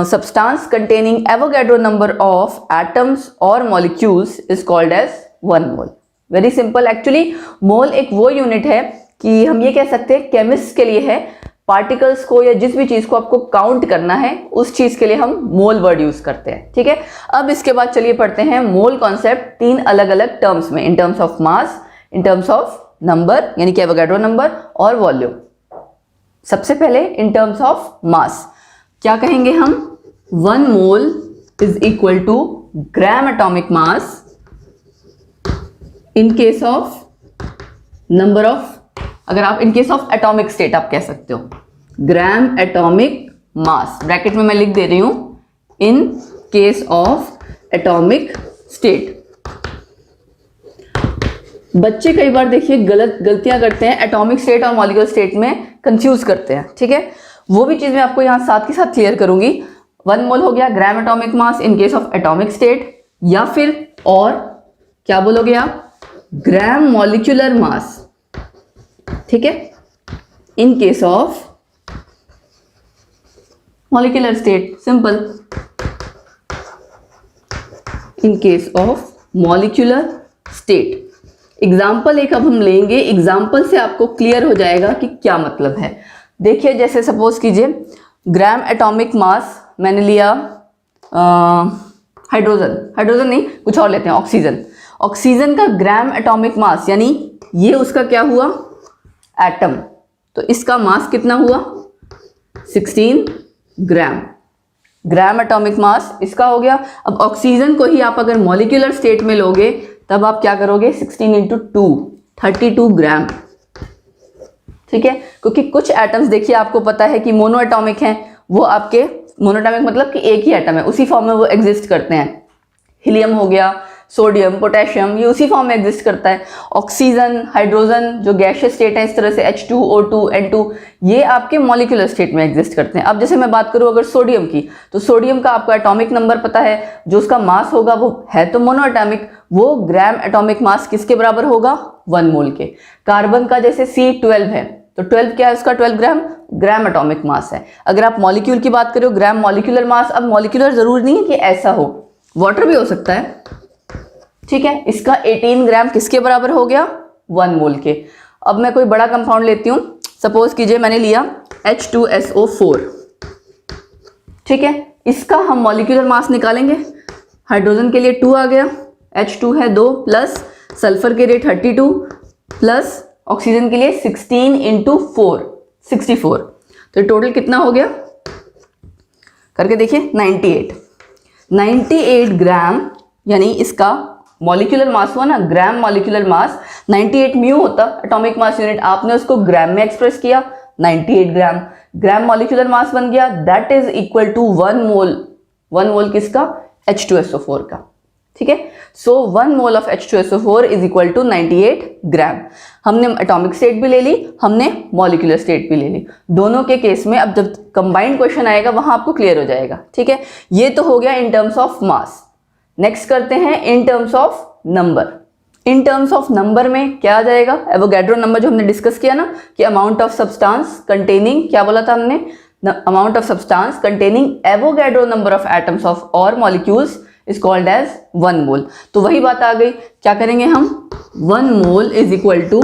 substance containing Avogadro number of atoms or molecules is called as 1 mole। Very simple. Actually mole एक वो यूनिट है कि हम ये कह सकते हैं केमिस्ट के लिए है, पार्टिकल्स को या जिस भी चीज को आपको काउंट करना है उस चीज के लिए हम मोल वर्ड यूज करते हैं। ठीक है, अब इसके बाद चलिए पढ़ते हैं मोल कॉन्सेप्ट 3 अलग अलग टर्म्स में, इन terms of mass, in terms of number यानी कि एवोगैड्रो नंबर, और वॉल्यूम। सबसे पहले इन टर्म्स ऑफ मास क्या कहेंगे हम, 1 mole is equal to gram atomic mass in case of number of, अगर आप in case of atomic state आप कह सकते हो ग्राम एटॉमिक मास, ब्रैकेट में मैं लिख दे रही हूं इन केस ऑफ एटॉमिक स्टेट। बच्चे कई बार देखिए गलतियां करते हैं, एटॉमिक स्टेट और मॉलिक्यूलर स्टेट में कंफ्यूज करते हैं। ठीक है, वो भी चीज मैं आपको यहां साथ के साथ क्लियर करूंगी। 1 मोल हो गया ग्राम atomic mass in case of atomic state, या फिर और क्या बोलोगे आप, ग्राम मॉलिक्यूलर मास, ठीक है, इन case of molecular state. Simple. In case of molecular state. Example एक अब हम लेंगे, एग्जाम्पल से आपको क्लियर हो जाएगा कि क्या मतलब है। देखिए जैसे सपोज कीजिए ग्राम एटॉमिक मास मैंने लिया, हाइड्रोजन नहीं, कुछ और लेते हैं, ऑक्सीजन का ग्राम एटॉमिक मास यानी ये उसका क्या हुआ, एटम, तो इसका मास कितना हुआ 16 ग्राम एटॉमिक मास इसका हो गया। अब ऑक्सीजन को ही आप अगर मॉलिक्यूलर स्टेट में लोगे तब आप क्या करोगे 16 इंटू 2 32 ग्राम, ठीक है। क्योंकि कुछ एटम्स देखिए आपको पता है कि मोनो एटॉमिक हैं, वो आपके मोनो एटॉमिक मतलब कि एक ही एटम है, उसी फॉर्म में वो एग्जिस्ट करते हैं। हीलियम हो गया, सोडियम, पोटेशियम, ये उसी फॉर्म में एग्जिस्ट करता है। ऑक्सीजन, हाइड्रोजन जो गैसियस स्टेट है, इस तरह से H2O2 N2, ये आपके मॉलिक्यूलर स्टेट में एग्जिस्ट करते हैं। अब जैसे मैं बात करूं अगर सोडियम की, तो सोडियम का आपको एटॉमिक नंबर पता है, जो उसका मास होगा वो है तो मोनो एटॉमिक, वो ग्राम एटॉमिक मास किसके बराबर होगा 1 मोल के। कार्बन का जैसे C12 है तो 12 क्या है उसका 12 ग्राम एटॉमिक मास है। अगर आप मॉलिक्यूल की बात करो ग्राम मॉलिक्यूलर मास, अब मॉलिक्यूलर जरूर नहीं है कि ऐसा हो, वाटर भी हो सकता है, ठीक है। इसका 18 ग्राम किसके बराबर हो गया 1 मोल के। अब मैं कोई बड़ा कंपाउंड लेती हूं, सपोज कीजिए मैंने लिया H2SO4, ठीक है। इसका हम मॉलिक्यूलर मास निकालेंगे, हाइड्रोजन के लिए 2 आ गया, H2 है 2 प्लस सल्फर के लिए 32 प्लस ऑक्सीजन के लिए 16 इंटू 4 64, तो टोटल कितना हो गया करके देखिए 98 ग्राम, यानी इसका मॉलिक्यूलर मास हुआ ना, ग्राम मॉलिक्यूलर मास 98 म्यू होता एटॉमिक मास यूनिट, आपने उसको ग्राम में एक्सप्रेस किया 98 ग्राम मॉलिक्यूलर मास बन गया, that is equal to 1 mole किसका H2SO4 का, ठीक है। So 1 mole of H2SO4 is equal to 98 gram. हमने एटॉमिक स्टेट भी ले ली, हमने मॉलिक्यूलर स्टेट भी ले ली, दोनों के केस में अब जब कंबाइंड क्वेश्चन आएगा वहां आपको क्लियर हो जाएगा, ठीक है। ये तो हो गया इन टर्म्स ऑफ मास। नेक्स्ट करते हैं इन terms of number. In terms of number में क्या आ जाएगा, एवोगैड्रो नंबर जो हमने डिस्कस किया ना कि अमाउंट ऑफ सब्सटेंस कंटेनिंग, क्या बोला था हमने, amount of substance containing Avogadro number of atoms of और molecules is called as 1 mole. तो वही बात आ गई, क्या करेंगे हम 1 mole is equal to,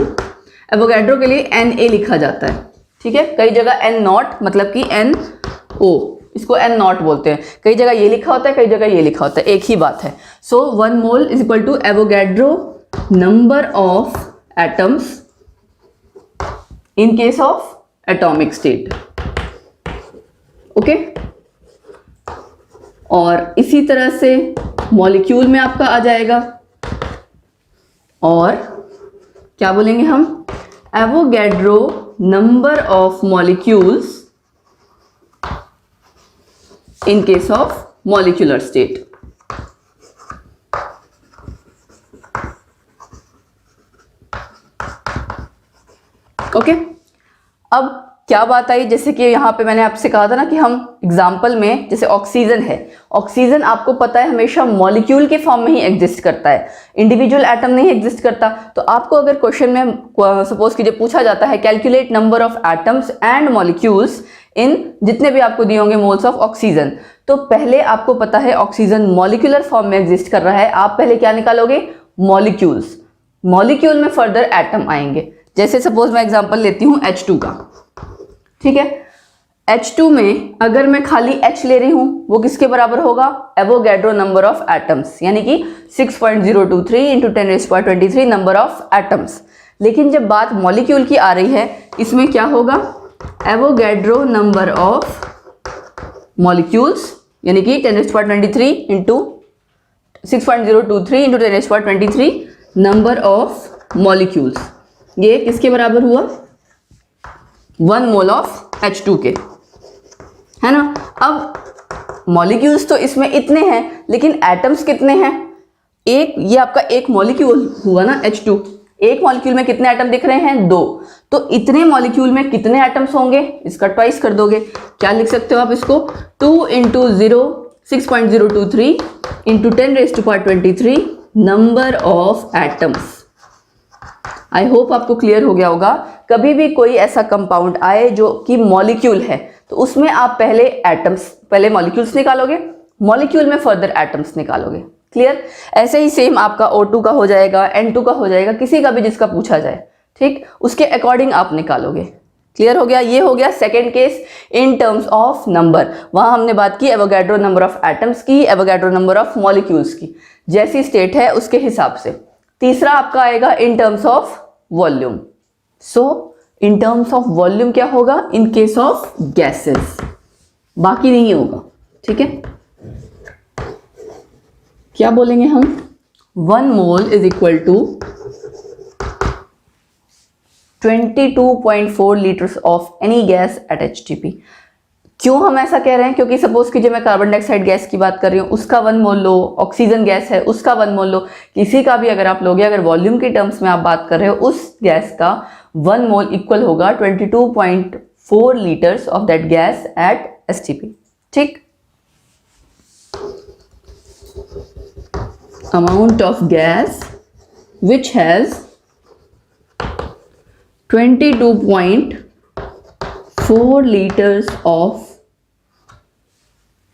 Avogadro के लिए Na लिखा जाता है, ठीक है। कई जगह N0 मतलब कि NO, इसको N0 बोलते हैं, कई जगह ये लिखा होता है, कई जगह ये लिखा होता है, एक ही बात है। So 1 mole is equal to Avogadro number of atoms in case of atomic state, okay. और इसी तरह से मॉलिक्यूल में आपका आ जाएगा, और क्या बोलेंगे हम, Avogadro number of molecules in case of molecular state, okay. अब क्या बात आई, जैसे कि यहाँ पे मैंने आपसे कहा था ना कि हम एग्जाम्पल में, जैसे ऑक्सीजन है, ऑक्सीजन आपको पता है हमेशा मॉलिक्यूल के फॉर्म में ही एग्जिस्ट करता है, इंडिविजुअल एटम नहीं एग्जिस्ट करता। तो आपको अगर क्वेश्चन में सपोज कीजिए पूछा जाता है calculate number of atoms and molecules in, जितने भी आपको दिए होंगे मोल्स ऑफ ऑक्सीजन, तो पहले आपको पता है ऑक्सीजन मॉलिक्यूलर फॉर्म में एग्जिस्ट कर रहा है, आप पहले क्या निकालोगे मॉलिक्यूल्स, मॉलिक्यूल में फर्दर एटम आएंगे। जैसे सपोज मैं एग्जांपल लेती हूं H2 का, ठीक है। H2 में अगर मैं खाली H ले रही हूं, वो किसके बराबर होगा, एवोगैड्रो नंबर ऑफ एटम्स, यानी कि 6.023 इंटू 10⁻23 नंबर ऑफ एटम्स। लेकिन जब बात मॉलिक्यूल की आ रही है, इसमें क्या होगा, एवोगैड्रो नंबर ऑफ मॉलिक्यूल्स, यानी कि 10⁻23 into 6.023 into 10⁻23 number of molecules, ये किसके बराबर हुआ 1 मोल ऑफ H2 के, है ना। अब मॉलिक्यूल्स तो इसमें इतने हैं, लेकिन एटम्स कितने हैं, एक, ये आपका एक मॉलिक्यूल हुआ ना H2, एक मॉलिक्यूल में कितने एटम दिख रहे हैं 2, तो इतने मॉलिक्यूल में कितने एटम्स होंगे, इसका ट्वाइस कर दोगे, क्या लिख सकते हो आप इसको 2 into 6.023 into 10⁻23 number of atoms. I hope आपको क्लियर हो गया होगा। कभी भी कोई ऐसा कंपाउंड आए जो कि मॉलिक्यूल है, तो उसमें आप पहले मॉलिक्यूल्स निकालोगे, मॉलिक्यूल में फर्दर एटम्स निकालोगे, क्लियर। ऐसे ही सेम आपका O2 का हो जाएगा, N2 का हो जाएगा, किसी का भी जिसका पूछा जाए, ठीक, उसके अकॉर्डिंग आप निकालोगे। क्लियर हो गया। ये हो गया second case in terms of number. वहां हमने बात की एवोगैड्रो नंबर ऑफ एटम्स की, एवोगैड्रो नंबर ऑफ मॉलिक्यूल्स की, जैसी स्टेट है उसके हिसाब से। तीसरा आपका आएगा इन terms of volume. So in terms of volume क्या होगा इन केस ऑफ गैसेस, बाकी नहीं होगा, ठीक है। क्या बोलेंगे हम, 1 mole is equal to 22.4 litres of any gas at HTP। क्यों हम ऐसा कह रहे हैं, क्योंकि सपोज कीजिए मैं कार्बन डाइऑक्साइड गैस की बात कर रही हूँ, उसका 1 मोल लो, ऑक्सीजन गैस है उसका 1 मोल लो, किसी का भी अगर आप लोगे, अगर वॉल्यूम के टर्म्स में आप बात कर रहे हो, उस गैस का 1 मोल इक्वल होगा 22.4 litres of that gas at STP, ठीक। Amount of gas which has 22.4 litres of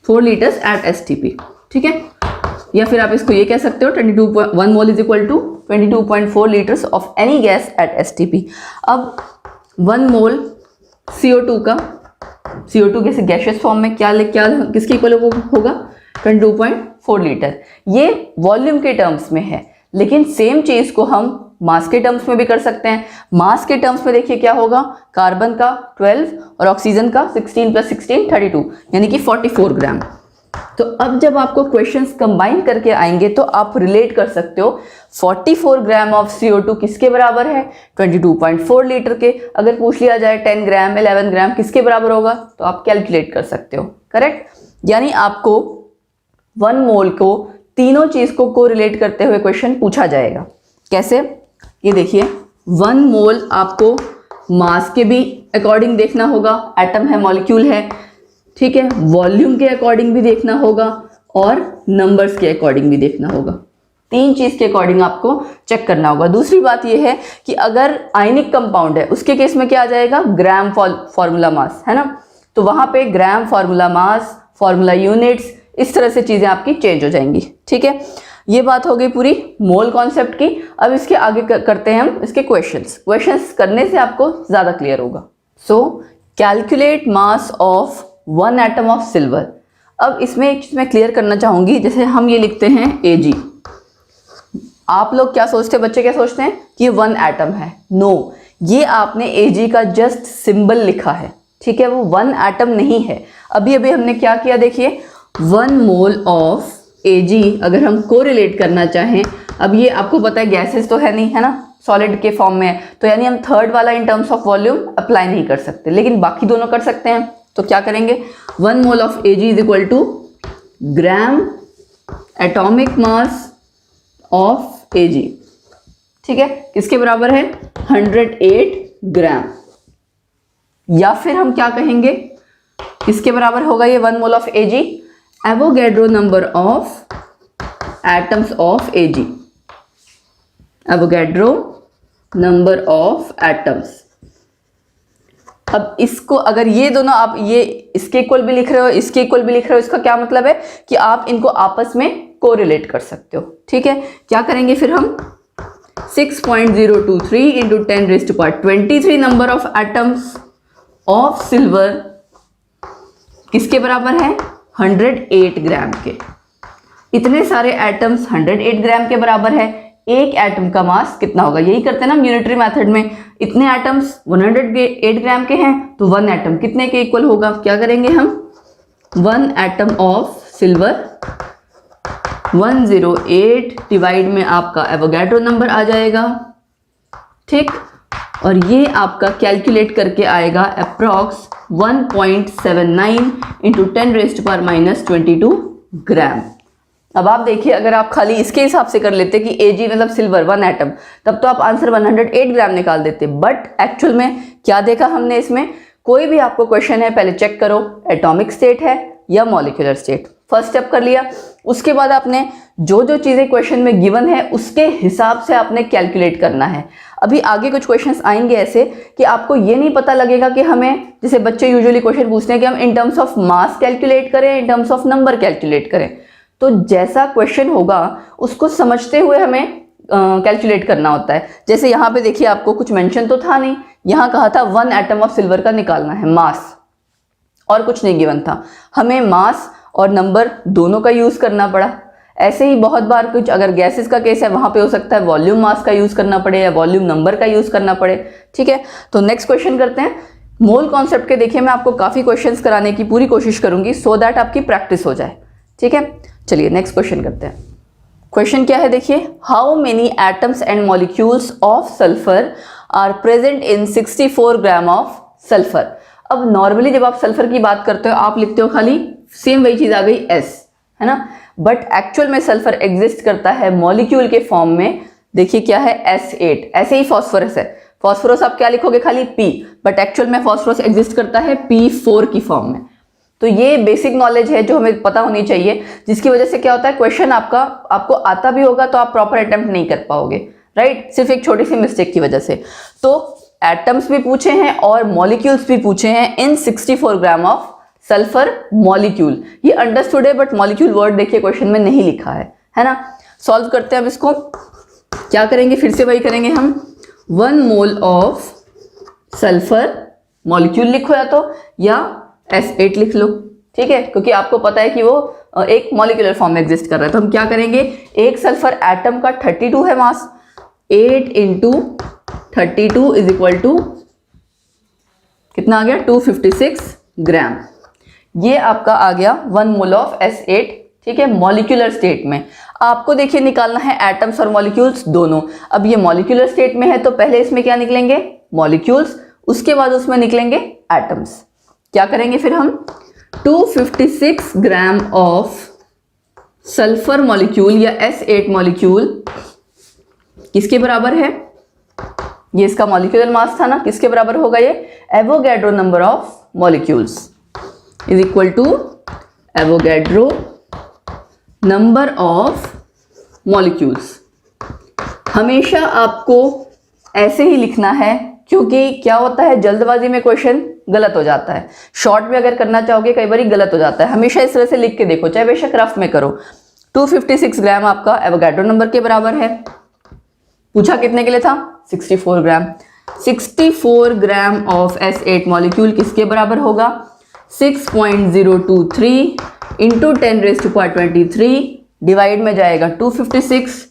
4 litres at STP, ठीक है। या फिर आप इसको ये कह सकते हो 1 mole is equal to 22.4 litres of any gas at STP। अब 1 मोल CO2 का, CO2 कैसे गैसियस फॉर्म में क्या किसके इक्वल होगा 22.4 लीटर। ये वॉल्यूम के टर्म्स में है, लेकिन सेम चीज को हम मास के टर्म्स में भी कर सकते हैं। मास के टर्म्स में देखिए क्या होगा, कार्बन का 12 और ऑक्सीजन का 16 + 16 32, यानी कि 44 ग्राम। तो अब जब आपको क्वेश्चंस कंबाइन करके आएंगे तो आप रिलेट कर सकते हो 44 ग्राम ऑफ CO2 किसके बराबर है 22.4 लीटर के। अगर पूछ लिया जाए 10 ग्राम 11 ग्राम किसके बराबर होगा, तो आप कैलकुलेट कर सकते हो, करेक्ट। यानी आपको 1 मोल को तीनों चीज को कोरिलेट करते हुए क्वेश्चन पूछा जाएगा। कैसे, ये देखिए 1 मोल आपको मास के भी अकॉर्डिंग देखना होगा, एटम है मॉलिक्यूल है, ठीक है, वॉल्यूम के अकॉर्डिंग भी देखना होगा और नंबर्स के अकॉर्डिंग भी देखना होगा। 3 चीज के अकॉर्डिंग आपको चेक करना होगा। दूसरी बात यह है कि अगर आयनिक कंपाउंड है उसके केस में क्या आ जाएगा, ग्राम फॉर्मूला मास, है ना, तो वहां पे gram formula mass, formula units, इस तरह से चीजें आपकी चेंज हो जाएंगी, ठीक है। ये बात हो गई पूरी मोल कॉन्सेप्ट की। अब इसके आगे करते हैं हम इसके क्वेश्चंस करने से आपको ज्यादा क्लियर होगा। सो calculate mass of 1 atom of silver. अब इसमें एक चीज मैं क्लियर करना चाहूंगी, जैसे हम ये लिखते हैं Ag, आप लोग क्या सोचते हैं, बच्चे क्या सोचते हैं कि ये 1 एटम है। नो, ये आपने Ag का जस्ट सिंबल लिखा है, ठीक है, वो 1 एटम नहीं है। अभी हमने क्या किया, देखिए 1 मोल ऑफ Ag अगर हम कोरिलेट करना चाहें, अब ये आपको पता है गैसेस तो है नहीं, है ना, सॉलिड के फॉर्म में है, तो यानी हम थर्ड वाला इन टर्म्स ऑफ वॉल्यूम अप्लाई नहीं कर सकते, लेकिन बाकी दोनों कर सकते हैं। तो क्या करेंगे, 1 mole of Ag is equal to gram atomic mass of Ag, ठीक है, किसके बराबर है 108 ग्राम। या फिर हम क्या कहेंगे, किसके बराबर होगा ये 1 mole of Ag, Avogadro number of atoms of Ag, Avogadro number of atoms. अब इसको अगर ये दोनों आप ये इसके इक्वल भी लिख रहे हो, इसके इक्वल भी लिख रहे हो, इसका क्या मतलब है कि आप इनको आपस में कोरिलेट कर सकते हो, ठीक है। क्या करेंगे फिर हम 6.023 into 10⁻23 number of atoms of silver किसके बराबर है 108 ग्राम के। इतने सारे एटम्स 108 ग्राम के बराबर है, एक एटम का मास कितना होगा, यही करते हैं ना हम यूनिटरी मेथड में। इतने एटम्स 108 ग्राम के हैं तो 1 एटम कितने के इक्वल होगा, क्या करेंगे हम 1 एटम ऑफ सिल्वर 108 डिवाइड में आपका एवोगैड्रो नंबर आ जाएगा, ठीक, और ये आपका कैलकुलेट करके आएगा अप्रॉक्स 1.79 इंटू 10⁻22 ग्राम। अब आप देखिए अगर आप खाली इसके हिसाब से कर लेते कि Ag मतलब सिल्वर 1 एटम, तब तो आप आंसर 108 ग्राम निकाल देते। बट एक्चुअल में क्या देखा हमने इसमें, कोई भी आपको क्वेश्चन है पहले चेक करो एटॉमिक स्टेट है या मॉलिक्यूलर स्टेट, फर्स्ट स्टेप कर लिया। उसके बाद आपने जो जो चीजें क्वेश्चन में गिवन है उसके हिसाब से आपने कैलकुलेट करना है। अभी आगे कुछ क्वेश्चंस आएंगे ऐसे कि आपको ये नहीं पता लगेगा कि हमें, जैसे बच्चे यूजुअली क्वेश्चन पूछते हैं कि हम in terms of mass calculate करें, in terms of number calculate करें, तो जैसा क्वेश्चन होगा उसको समझते हुए हमें कैलकुलेट करना होता है। जैसे यहाँ पे देखिए आपको कुछ मेंशन तो था नहीं, यहाँ कहा था 1 एटम ऑफ सिल्वर का निकालना है मास, और कुछ नहीं गिवन था, हमें मास और नंबर दोनों का यूज करना पड़ा। ऐसे ही बहुत बार कुछ अगर गैसेस का केस है वहां पे हो सकता है वॉल्यूम मास का यूज करना पड़े या वॉल्यूम नंबर का यूज करना पड़े। ठीक है, तो नेक्स्ट क्वेश्चन करते हैं। मोल कॉन्सेप्ट के देखिए मैं आपको काफी क्वेश्चंस कराने की पूरी कोशिश करूंगी सो दैट आपकी प्रैक्टिस हो जाए। ठीक है, चलिए नेक्स्ट क्वेश्चन करते हैं। क्वेश्चन क्या है देखिए, how many atoms and molecules of sulphur are present in 64 gram of sulphur. अब नॉर्मली जब आप सल्फर की बात करते हो आप लिखते हो खाली सेम वही चीज आ गई S, है ना, बट एक्चुअल में सल्फर एग्जिस्ट करता है मॉलिक्यूल के फॉर्म में। देखिए क्या है S8, ऐसे ही फॉस्फोरस है, फॉस्फोरस आप क्या लिखोगे खाली P, बट एक्चुअल में फॉस्फोरस एग्जिस्ट करता है P4 की फॉर्म में। तो ये बेसिक नॉलेज है जो हमें पता होनी चाहिए, जिसकी वजह से क्या होता है क्वेश्चन आपको आता भी होगा तो आप प्रॉपर अटेम्प्ट नहीं कर पाओगे, राइट, सिर्फ एक छोटी सी मिस्टेक की वजह से। तो एटम्स भी पूछे हैं और मॉलिक्यूल्स भी पूछे हैं इन 64 ग्राम ऑफ सल्फर मॉलिक्यूल। ये अंडरस्टूड है बट मॉलिक्यूल वर्ड देखिए क्वेश्चन में नहीं लिखा है ना। सॉल्व करते हैं अब इसको। क्या करेंगे, फिर से वही करेंगे हम, 1 मोल ऑफ सल्फर मॉलिक्यूल लिखो या S8 लिख लो। ठीक है, क्योंकि आपको पता है कि वो एक मॉलिक्यूलर फॉर्म में एग्जिस्ट कर रहा है। तो हम क्या करेंगे, एक सल्फर एटम का 32 है मास, 8 इंटू 32 इज इक्वल टू कितना आ गया 256 ग्राम। ये आपका आ गया 1 मोल ऑफ S8। ठीक है, मॉलिक्यूलर स्टेट में आपको देखिए निकालना है एटम्स और मॉलिक्यूल्स दोनों। अब ये मॉलिक्यूलर स्टेट में है तो पहले इसमें क्या निकलेंगे मॉलिक्यूल्स, उसके बाद उसमें निकलेंगे एटम्स। क्या करेंगे फिर हम, 256 ग्राम ऑफ सल्फर मॉलिक्यूल या S8 मॉलिक्यूल किसके बराबर है, ये इसका मॉलिक्यूलर मास था ना, किसके बराबर होगा ये, Avogadro number of molecules is equal to Avogadro number of molecules. हमेशा आपको ऐसे ही लिखना है क्योंकि क्या होता है जल्दबाजी में क्वेश्चन गलत हो जाता है, शॉर्ट में अगर करना चाहोगे कई बार गलत हो जाता है। हमेशा इस तरह से लिख के देखो, चाहे बेशक रफ में करो। 256 ग्राम आपका एवोगैड्रो नंबर के बराबर है। पूछा कितने के लिए था, 64 ग्राम। 64 ग्राम ऑफ S8 मॉलिक्यूल किसके बराबर होगा, 6.023 इंटू 10⁻23 डिवाइड में जाएगा 256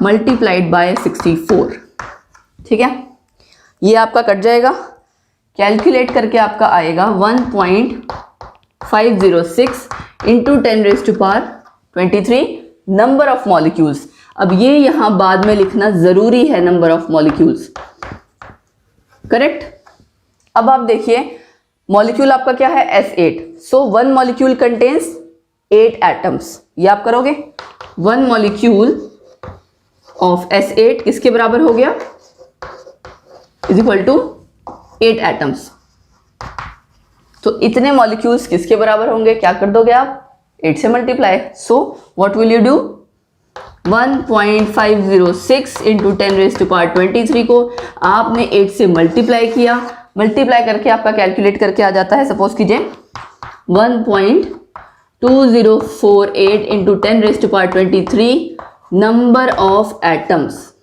मल्टीप्लाइड बाय 64। ठीक है, ये आपका कट जाएगा, कैलकुलेट करके आपका आएगा 1.506 इंटू 10⁻23 नंबर ऑफ मॉलिक्यूल्स। अब ये यहां बाद में लिखना जरूरी है, नंबर ऑफ मॉलिक्यूल्स, करेक्ट। अब आप देखिए मॉलिक्यूल आपका क्या है S8, सो 1 मॉलिक्यूल कंटेन्स 8 एटम्स। ये आप करोगे, 1 मॉलिक्यूल ऑफ S8 किसके बराबर हो गया, इज इक्वल टू 8 एटम्स। तो इतने मॉलिक्यूल्स किसके बराबर होंगे, क्या कर दोगे आप, 8 से multiply. So what will you do, 1.506 into 10⁻23 को आपने 8 से मल्टीप्लाई किया, मल्टीप्लाई करके आपका कैलकुलेट करके आ जाता है, सपोज कीजिए 1.2048 इंटू 10⁻23 नंबर ऑफ एटम्स।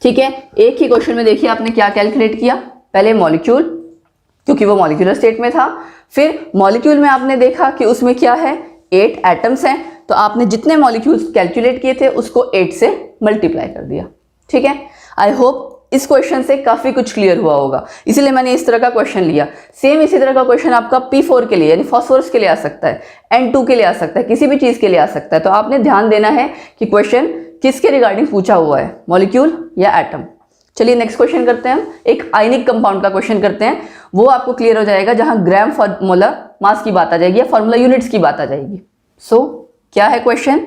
ठीक है, एक ही क्वेश्चन में देखिए आपने क्या कैलकुलेट किया, पहले मॉलिक्यूल क्योंकि वो मॉलिक्यूलर स्टेट में था, फिर मॉलिक्यूल में आपने देखा कि उसमें क्या है 8 एटम्स हैं, तो आपने जितने मॉलिक्यूल्स कैलकुलेट किए थे उसको 8 से मल्टीप्लाई कर दिया। ठीक है, आई होप इस क्वेश्चन से काफी कुछ क्लियर हुआ होगा, इसीलिए मैंने इस तरह का क्वेश्चन लिया। सेम इसी तरह का क्वेश्चन आपका P4 के लिए यानी फॉस्फोरस के लिए आ सकता है, N2 के लिए आ सकता है, किसी भी चीज के लिए आ सकता है। तो आपने ध्यान देना है कि क्वेश्चन किसके रिगार्डिंग पूछा हुआ है, मॉलिक्यूल या एटम। चलिए नेक्स्ट क्वेश्चन करते हैं हम, एक आयनिक कंपाउंड का क्वेश्चन करते हैं, वो आपको क्लियर हो जाएगा जहां ग्राम फॉर्मूला मास की बात आ जाएगी या फॉर्मूला यूनिट्स की बात आ जाएगी। सो क्या है question,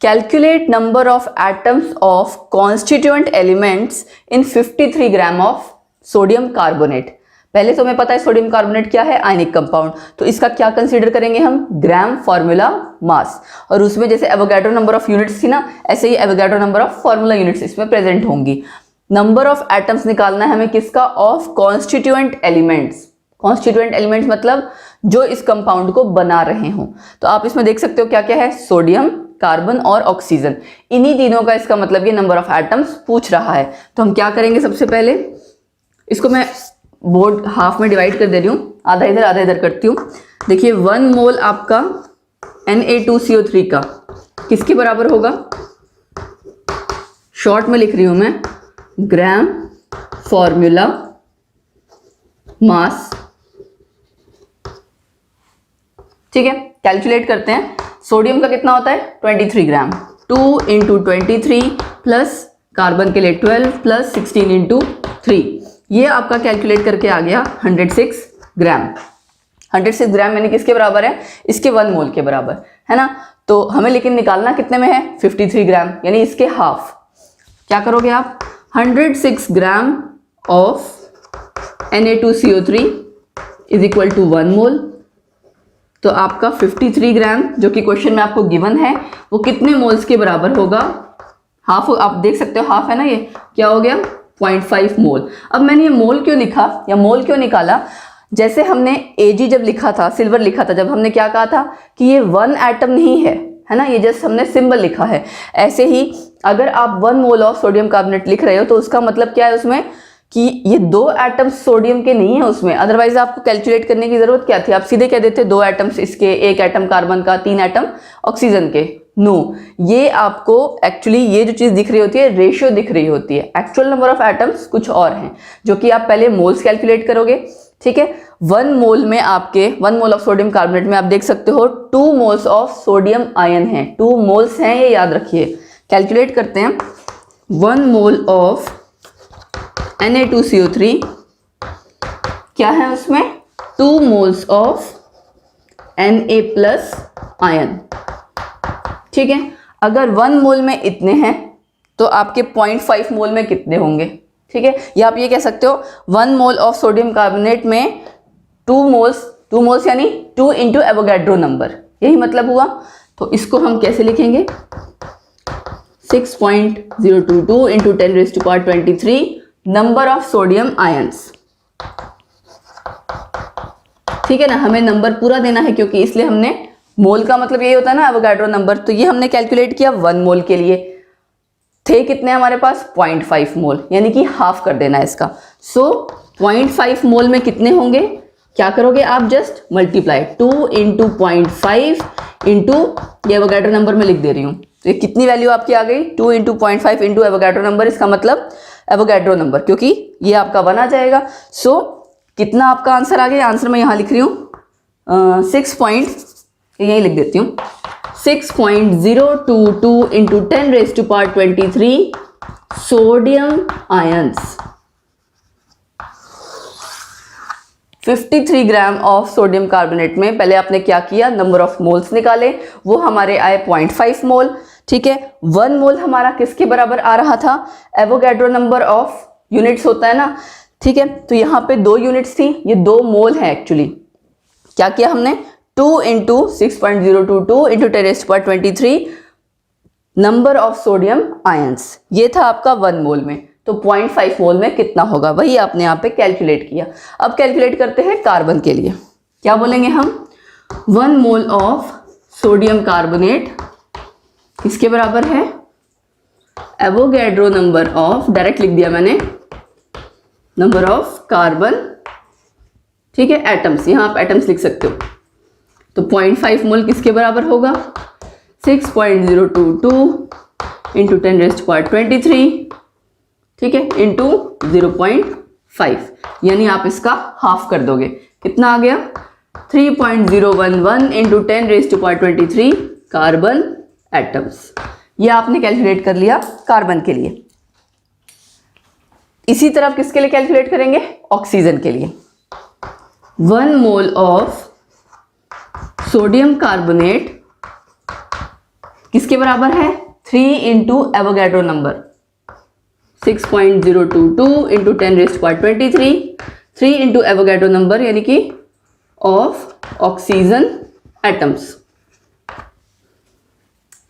calculate number of atoms of constituent elements in 53 gram of sodium carbonate. पहले तो हमें पता है सोडियम कार्बोनेट क्या है, आयनिक कंपाउंड, तो इसका क्या कंसीडर करेंगे हम, ग्राम फॉर्मूला मास, और उसमें जैसे एवोगैड्रो नंबर ऑफ यूनिट्स थी ना, ऐसे ही Avogadro number of formula units इसमें प्रेजेंट होंगी। नंबर ऑफ एटम्स निकालना है हमें किसका, of constituent elements. Constituent elements मतलब जो इस कंपाउंड को बना रहे हों। तो आप इसमें देख सकते हो क्या क्या है, सोडियम, कार्बन और ऑक्सीजन। इन्हीं तीनों का इसका मतलब ये नंबर ऑफ एटम्स पूछ रहा है। तो हम क्या करेंगे, सबसे पहले इसको मैं बोर्ड हाफ में डिवाइड कर दे रही हूँ, आधा इधर करती हूँ। देखिए 1 मोल आपका Na2CO3 का किसके बराबर होगा, शॉर्ट में लिख रही हूं मैं, ग्राम फॉर्मूला मास। ठीक है, कैलकुलेट करते हैं। सोडियम का कितना होता है 23 ग्राम, 2 इंटू 23 प्लस कार्बन के लिए 12 प्लस 16 इंटू 3, ये आपका कैलकुलेट करके आ गया 106 ग्राम। 106 ग्राम यानी किसके बराबर है, इसके 1 मोल के बराबर है ना। तो हमें लेकिन निकालना कितने में है, 53 ग्राम यानी इसके हाफ। क्या करोगे आप, 106 gram of Na2CO3 is equal to 1 mole. तो आपका 53 ग्राम जो कि क्वेश्चन में आपको गिवन है वो कितने मोल्स के बराबर होगा, हाफ। आप देख सकते हो हाफ है ना, ये क्या हो गया 0.5 मोल। अब मैंने ये मोल क्यों लिखा या मोल क्यों निकाला, जैसे हमने Ag जब लिखा था, सिल्वर लिखा था, जब हमने क्या कहा था कि ये 1 एटम नहीं है ना, ये जस्ट हमने सिंबल लिखा है। ऐसे ही अगर आप 1 मोल ऑफ सोडियम कार्बोनेट लिख रहे हो तो उसका मतलब क्या है उसमें कि ये 2 एटम्स सोडियम के नहीं है उसमें, अदरवाइज आपको कैलकुलेट करने की जरूरत क्या थी, आप सीधे कह देते 2 एटम्स इसके, 1 एटम कार्बन का, 3 एटम ऑक्सीजन के। नो, ये आपको एक्चुअली ये जो चीज दिख रही होती है रेशियो दिख रही होती है, एक्चुअल नंबर ऑफ एटम्स कुछ और हैं, जो कि आप पहले मोल्स कैलकुलेट करोगे। ठीक है, 1 मोल में आपके 1 मोल ऑफ सोडियम कार्बोनेट में आप देख सकते हो 2 मोल्स ऑफ सोडियम आयन है, 2 मोल्स हैं, ये याद रखिए। कैलकुलेट करते हैं, 1 मोल ऑफ Na2CO3 क्या है उसमें, 2 moles of Na plus ion. ठीक है, अगर 1 मोल में इतने हैं तो आपके 0.5 मोल में कितने होंगे। ठीक है, या आप ये कह सकते हो 1 मोल ऑफ सोडियम कार्बोनेट में 2 मोल्स यानी 2 इंटू एवोगैड्रो नंबर, यही मतलब हुआ। तो इसको हम कैसे लिखेंगे, 6.022 into 10⁻23 number of sodium ions. ठीक है ना, हमें नंबर पूरा देना है क्योंकि इसलिए हमने, मोल का मतलब यही होता है ना एवोगैड्रो नंबर, तो ये हमने कैलकुलेट किया 1 मोल के लिए। थे कितने हमारे पास 0.5 मोल, यानी कि हाफ कर देना है इसका। सो 0.5 मोल में कितने होंगे, क्या करोगे आप, जस्ट मल्टीप्लाई 2 इंटू 0.5 इंटू ये एवोगैड्रो नंबर में लिख दे रही हूँ, तो ये कितनी वैल्यू आपकी आ गई 2 इंटू 0.5 इंटू एवोगैड्रो नंबर, इसका मतलब एवोगैड्रो नंबर, क्योंकि ये आपका 1 आ जाएगा। सो कितना आपका आंसर आ गया, आंसर मैं यहाँ लिख रही हूँ 6 यही लिख देती हूँ 6.022 into 10⁻23 sodium ions. 53 gram of sodium carbonate में पहले आपने क्या किया, नंबर ऑफ मोल्स निकाले, वो हमारे आए 0.5 मोल। ठीक है, 1 मोल हमारा किसके बराबर आ रहा था, एवोगैड्रो नंबर ऑफ यूनिट्स होता है ना। ठीक है, तो यहाँ पे 2 यूनिट्स थी, ये 2 मोल है एक्चुअली। क्या किया हमने, 2 into 6.022 into 10⁻23 number of sodium ions, ये था आपका 1 मोल में। तो 0.5 मोल में कितना होगा, वही आपने यहाँ पे कैलकुलेट किया। अब कैलकुलेट करते हैं कार्बन के लिए, क्या बोलेंगे हम, 1 मोल ऑफ सोडियम कार्बोनेट किसके बराबर है, एवोगैड्रो नंबर ऑफ, डायरेक्ट लिख दिया मैंने, नंबर ऑफ कार्बन। ठीक है, एटम्स, यहाँ आप एटम्स लिख सकते हो। तो 0.5 मोल किसके बराबर होगा, 6.022 इंटू 10⁻23, ठीक है, इंटू 0.5, यानी आप इसका हाफ कर दोगे, कितना आ गया 3.011 इंटू 10⁻23 कार्बन एटम्स। ये आपने कैलकुलेट कर लिया कार्बन के लिए। इसी तरह किसके लिए कैलकुलेट करेंगे, ऑक्सीजन के लिए। 1 मोल ऑफ सोडियम कार्बोनेट किसके बराबर है, 3 into Avogadro number, 6.022 into 10⁻23, 3 into Avogadro number यानी कि ऑफ ऑक्सीजन एटम्स।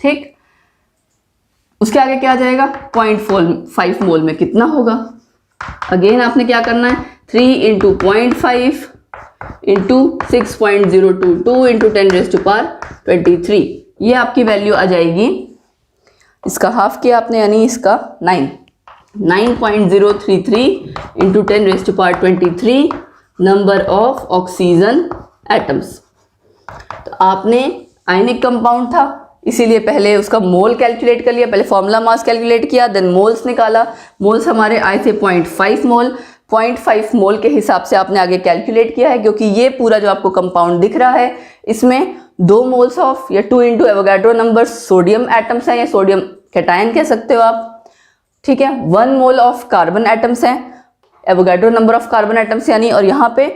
ठीक, उसके आगे क्या आ जाएगा, 0.5 मोल में कितना होगा, अगेन आपने क्या करना है, 3 इंटू 0.5 इंटू 6.022 इंटू 10⁻23, ये आपकी वैल्यू आ जाएगी, इसका हाफ किया आपने यानी इसका 9.033 into 10⁻23 number of oxygen atoms. तो आपने आयनिक कंपाउंड था इसीलिए पहले उसका मोल कैलकुलेट कर लिया, पहले फॉर्मूला मास कैलकुलेट किया, देन मोल्स निकाला, मोल्स हमारे आए थे 0.5 मोल, 0.5 मोल के हिसाब से आपने आगे कैलकुलेट किया है, क्योंकि ये पूरा जो आपको कंपाउंड दिख रहा है इसमें 2 मोल्स ऑफ या 2 into Avogadro number sodium atoms हैं, या सोडियम कैटायन कह सकते हो आप, ठीक है। 1 मोल ऑफ कार्बन एटम्स हैं, Avogadro number of carbon atoms यानी, और यहाँ पे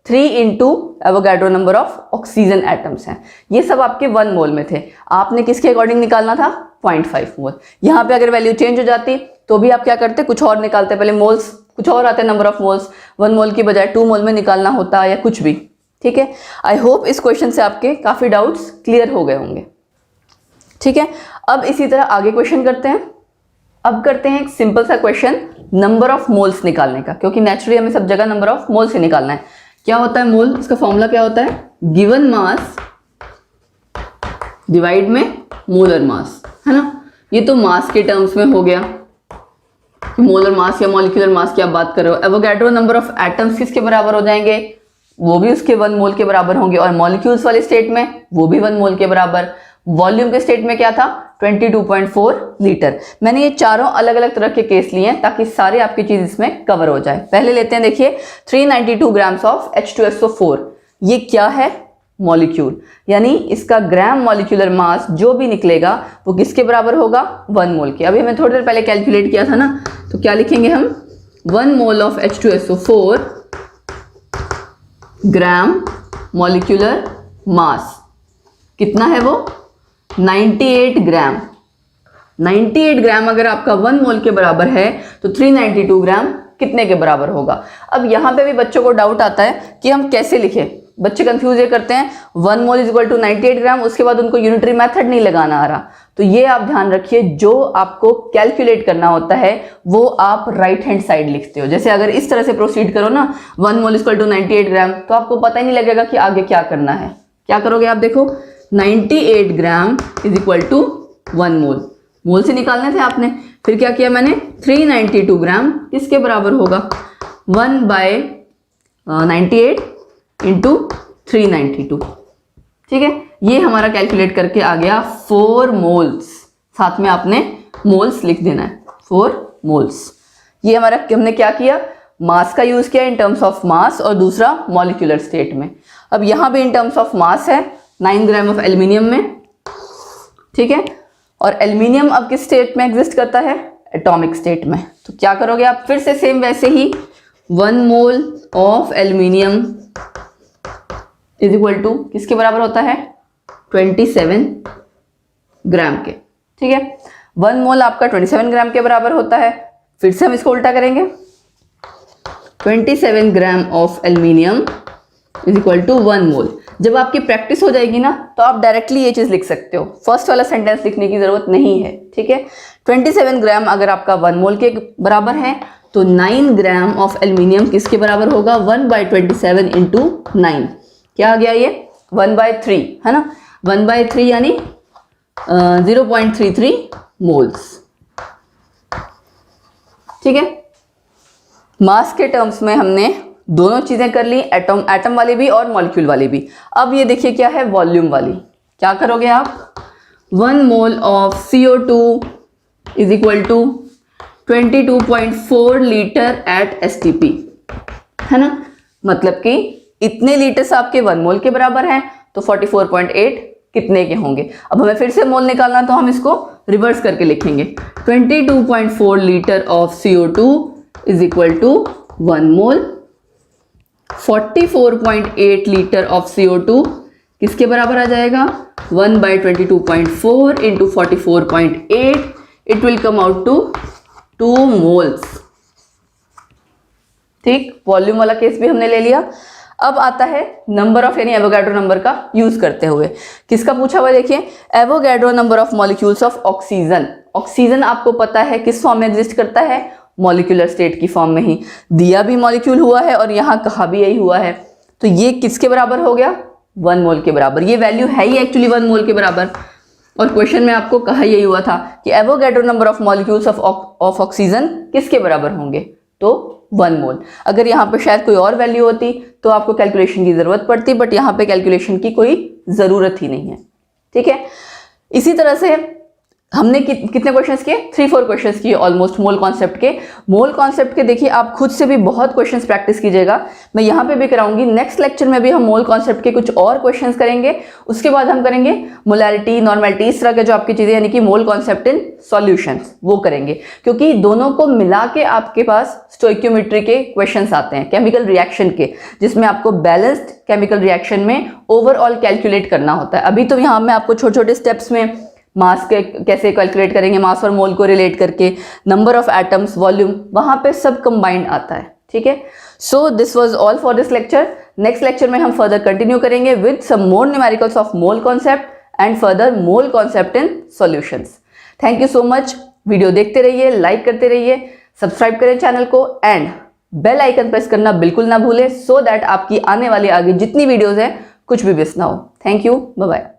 3 into Avogadro number of oxygen atoms हैं। ये सब आपके 1 मोल में थे, आपने किसके अकॉर्डिंग निकालना था 0.5 मोल। यहाँ पे अगर वैल्यू चेंज हो जाती तो भी आप क्या करते, कुछ और निकालते, पहले मोल्स कुछ और आते नंबर ऑफ मोल्स, 1 मोल की बजाय 2 मोल में निकालना होता या कुछ भी, ठीक है। आई होप इस क्वेश्चन से आपके काफी डाउट्स क्लियर हो गए होंगे, ठीक है। अब इसी तरह आगे क्वेश्चन करते हैं। अब करते हैं एक सिंपल सा क्वेश्चन नंबर ऑफ मोल्स निकालने का, क्योंकि नेचुरली हमें सब जगह नंबर ऑफ मोल्स ही निकालना है। क्या होता है मोल, इसका फॉर्मूला क्या होता है, गिवन मास डिवाइड में मोलर मास, है ना। ये तो मास के टर्म्स में हो गया, मोलर मास या मॉलिक्यूलर मास की आप बात कर रहे हो। एवोगाड्रो नंबर ऑफ एटम्स किसके बराबर हो जाएंगे, वो भी उसके 1 मोल के बराबर होंगे, और मॉलिक्यूल्स वाले स्टेट में वो भी 1 मोल के बराबर। वॉल्यूम के स्टेट में क्या था 22.4 लीटर। मैंने ये चारों अलग अलग तरह के केस लिए हैं ताकि सारे आपकी चीज इसमें कवर हो जाए। पहले लेते हैं, देखिए 392 ग्राम्स ऑफ H2SO4, ये क्या है मॉलिक्यूल, यानी इसका ग्राम मॉलिक्यूलर मास जो भी निकलेगा वो किसके बराबर होगा 1 मोल के। अभी हमें थोड़ी देर पहले कैलकुलेट किया था ना, तो क्या लिखेंगे हम 1 mole of H2SO4 gram molecular mass, कितना है वो 98 ग्राम। 98 ग्राम अगर आपका 1 मोल के बराबर है तो 392 ग्राम कितने के बराबर होगा। अब यहाँ पे भी बच्चों को डाउट आता है कि हम कैसे लिखें, बच्चे कंफ्यूज ये करते हैं 1 मोल इज इक्वल टू 98 ग्राम, उसके बाद उनको यूनिटरी मेथड नहीं लगाना आ रहा। तो ये आप ध्यान रखिए, जो आपको कैलकुलेट करना होता है वो आप राइट हैंड साइड लिखते हो। जैसे अगर इस तरह से प्रोसीड करो ना 1 मोल इज इक्वल टू 98 ग्राम, तो आपको पता ही नहीं लगेगा कि आगे क्या करना है। क्या करोगे आप, देखो 98 ग्राम इज इक्वल टू 1 मोल, मोल से निकालने थे आपने, फिर क्या किया मैंने 392 ग्राम किसके बराबर होगा 1/98 इंटू 392, ठीक है। ये हमारा कैलकुलेट करके आ गया 4 मोल्स, साथ में आपने मोल्स लिख देना है 4 मोल्स। ये हमारा हमने क्या किया, मास का यूज किया इन टर्म्स ऑफ मास, और दूसरा मॉलिक्यूलर स्टेट में। अब यहां भी इन टर्म्स ऑफ मास है 9 ग्राम ऑफ एल्यूमिनियम में, ठीक है। और एल्यूमिनियम अब किस स्टेट में एग्जिस्ट करता है, एटॉमिक स्टेट में। तो क्या करोगे आप, फिर से सेम वैसे ही 1 mole of aluminium is equal to किसके बराबर होता है 27 ग्राम के, ठीक है। 1 मोल आपका 27 ग्राम के बराबर होता है। फिर से हम इसको उल्टा करेंगे, 27 gram of aluminium is equal to 1 mole. जब आपकी प्रैक्टिस हो जाएगी ना तो आप डायरेक्टली ये चीज लिख सकते हो, फर्स्ट वाला सेंटेंस लिखने की जरूरत नहीं है, ठीक है। 27 ग्राम अगर आपका 1 मोल के बराबर है तो 9 ग्राम ऑफ एल्यूमिनियम किसके बराबर होगा 1/27 इंटू 9, क्या आ गया ये 1/3, है ना। 1/3 यानी 0.33 मोल्स, ठीक है। मास के टर्म्स में हमने दोनों चीजें कर ली, एटम वाली भी और मॉलिक्यूल वाली भी। अब ये देखिए क्या है वॉल्यूम वाली, क्या करोगे आप 1 mole of CO2 is equal to 22.4 litre at STP, है ना। मतलब कि इतने लीटर्स आपके 1 मोल के बराबर हैं तो 44.8 कितने के होंगे। अब हमें फिर से मोल निकालना, तो हम इसको रिवर्स करके लिखेंगे 22.4 litre of CO2 is equal to 1 mole. 44.8 litre of CO2 किसके बराबर आ जाएगा 1/22.4 into 44.8, it will come out to 2 moles, ठीक। वॉल्यूम वाला केस भी हमने ले लिया। अब आता है नंबर ऑफ, यानी एवोगाड्रो नंबर का यूज करते हुए। किसका पूछा हुआ देखिए, Avogadro number of molecules of oxygen. Oxygen आपको पता है किस फॉर्म में एग्जिस्ट करता है, मॉलिक्यूलर स्टेट की फॉर्म में ही। दिया भी मॉलिक्यूल हुआ है और यहाँ कहा भी यही हुआ है। तो ये किसके बराबर हो गया, 1 मोल के बराबर। ये वैल्यू है ही एक्चुअली 1 मोल के बराबर। और क्वेश्चन में आपको कहा यही हुआ था कि Avogadro number of molecules of oxygen किसके बराबर होंगे, तो 1 मोल। अगर यहाँ पे शायद कोई और वैल्यू होती तो आपको कैलकुलेशन की जरूरत पड़ती, बट यहाँ पे कैलकुलेशन की कोई जरूरत ही नहीं है। ठीक है, इसी तरह से हमने कितने क्वेश्चंस किए, 3-4 क्वेश्चंस किए ऑलमोस्ट मोल कॉन्सेप्ट के। मोल कॉन्सेप्ट के देखिए आप खुद से भी बहुत क्वेश्चंस प्रैक्टिस कीजिएगा, मैं यहाँ पे भी कराऊंगी। नेक्स्ट लेक्चर में भी हम मोल कॉन्सेप्ट के कुछ और क्वेश्चंस करेंगे, उसके बाद हम करेंगे मोलैरिटी, नॉर्मेलिटी, इस तरह के जो आपकी चीजें, यानी कि मोल कॉन्सेप्ट इन सॉल्यूशंस, वो करेंगे। क्योंकि दोनों को मिला के आपके पास स्टोइकियोमेट्री के क्वेश्चंस आते हैं, केमिकल रिएक्शन के, जिसमें आपको बैलेंस्ड केमिकल रिएक्शन में ओवरऑल कैलकुलेट करना होता है। अभी तो यहाँ मैं आपको छोटे छोटे स्टेप्स में मास के कैसे कैलकुलेट करेंगे, मास और मोल को रिलेट करके, नंबर ऑफ एटम्स, वॉल्यूम, वहां पे सब कंबाइंड आता है। ठीक है, so this was all for this lecture. Next lecture में हम फर्दर कंटिन्यू करेंगे with some more numericals of mole concept and further mole concept in solutions. Thank you so much. Video देखते रहिए, लाइक करते रहिए, सब्सक्राइब करें channel को and bell icon press करना बिल्कुल ना भूलें, सो दैट आपकी आने वाली आगे जितनी वीडियोज हैं कुछ भी मिस ना हो। Thank you, bye bye.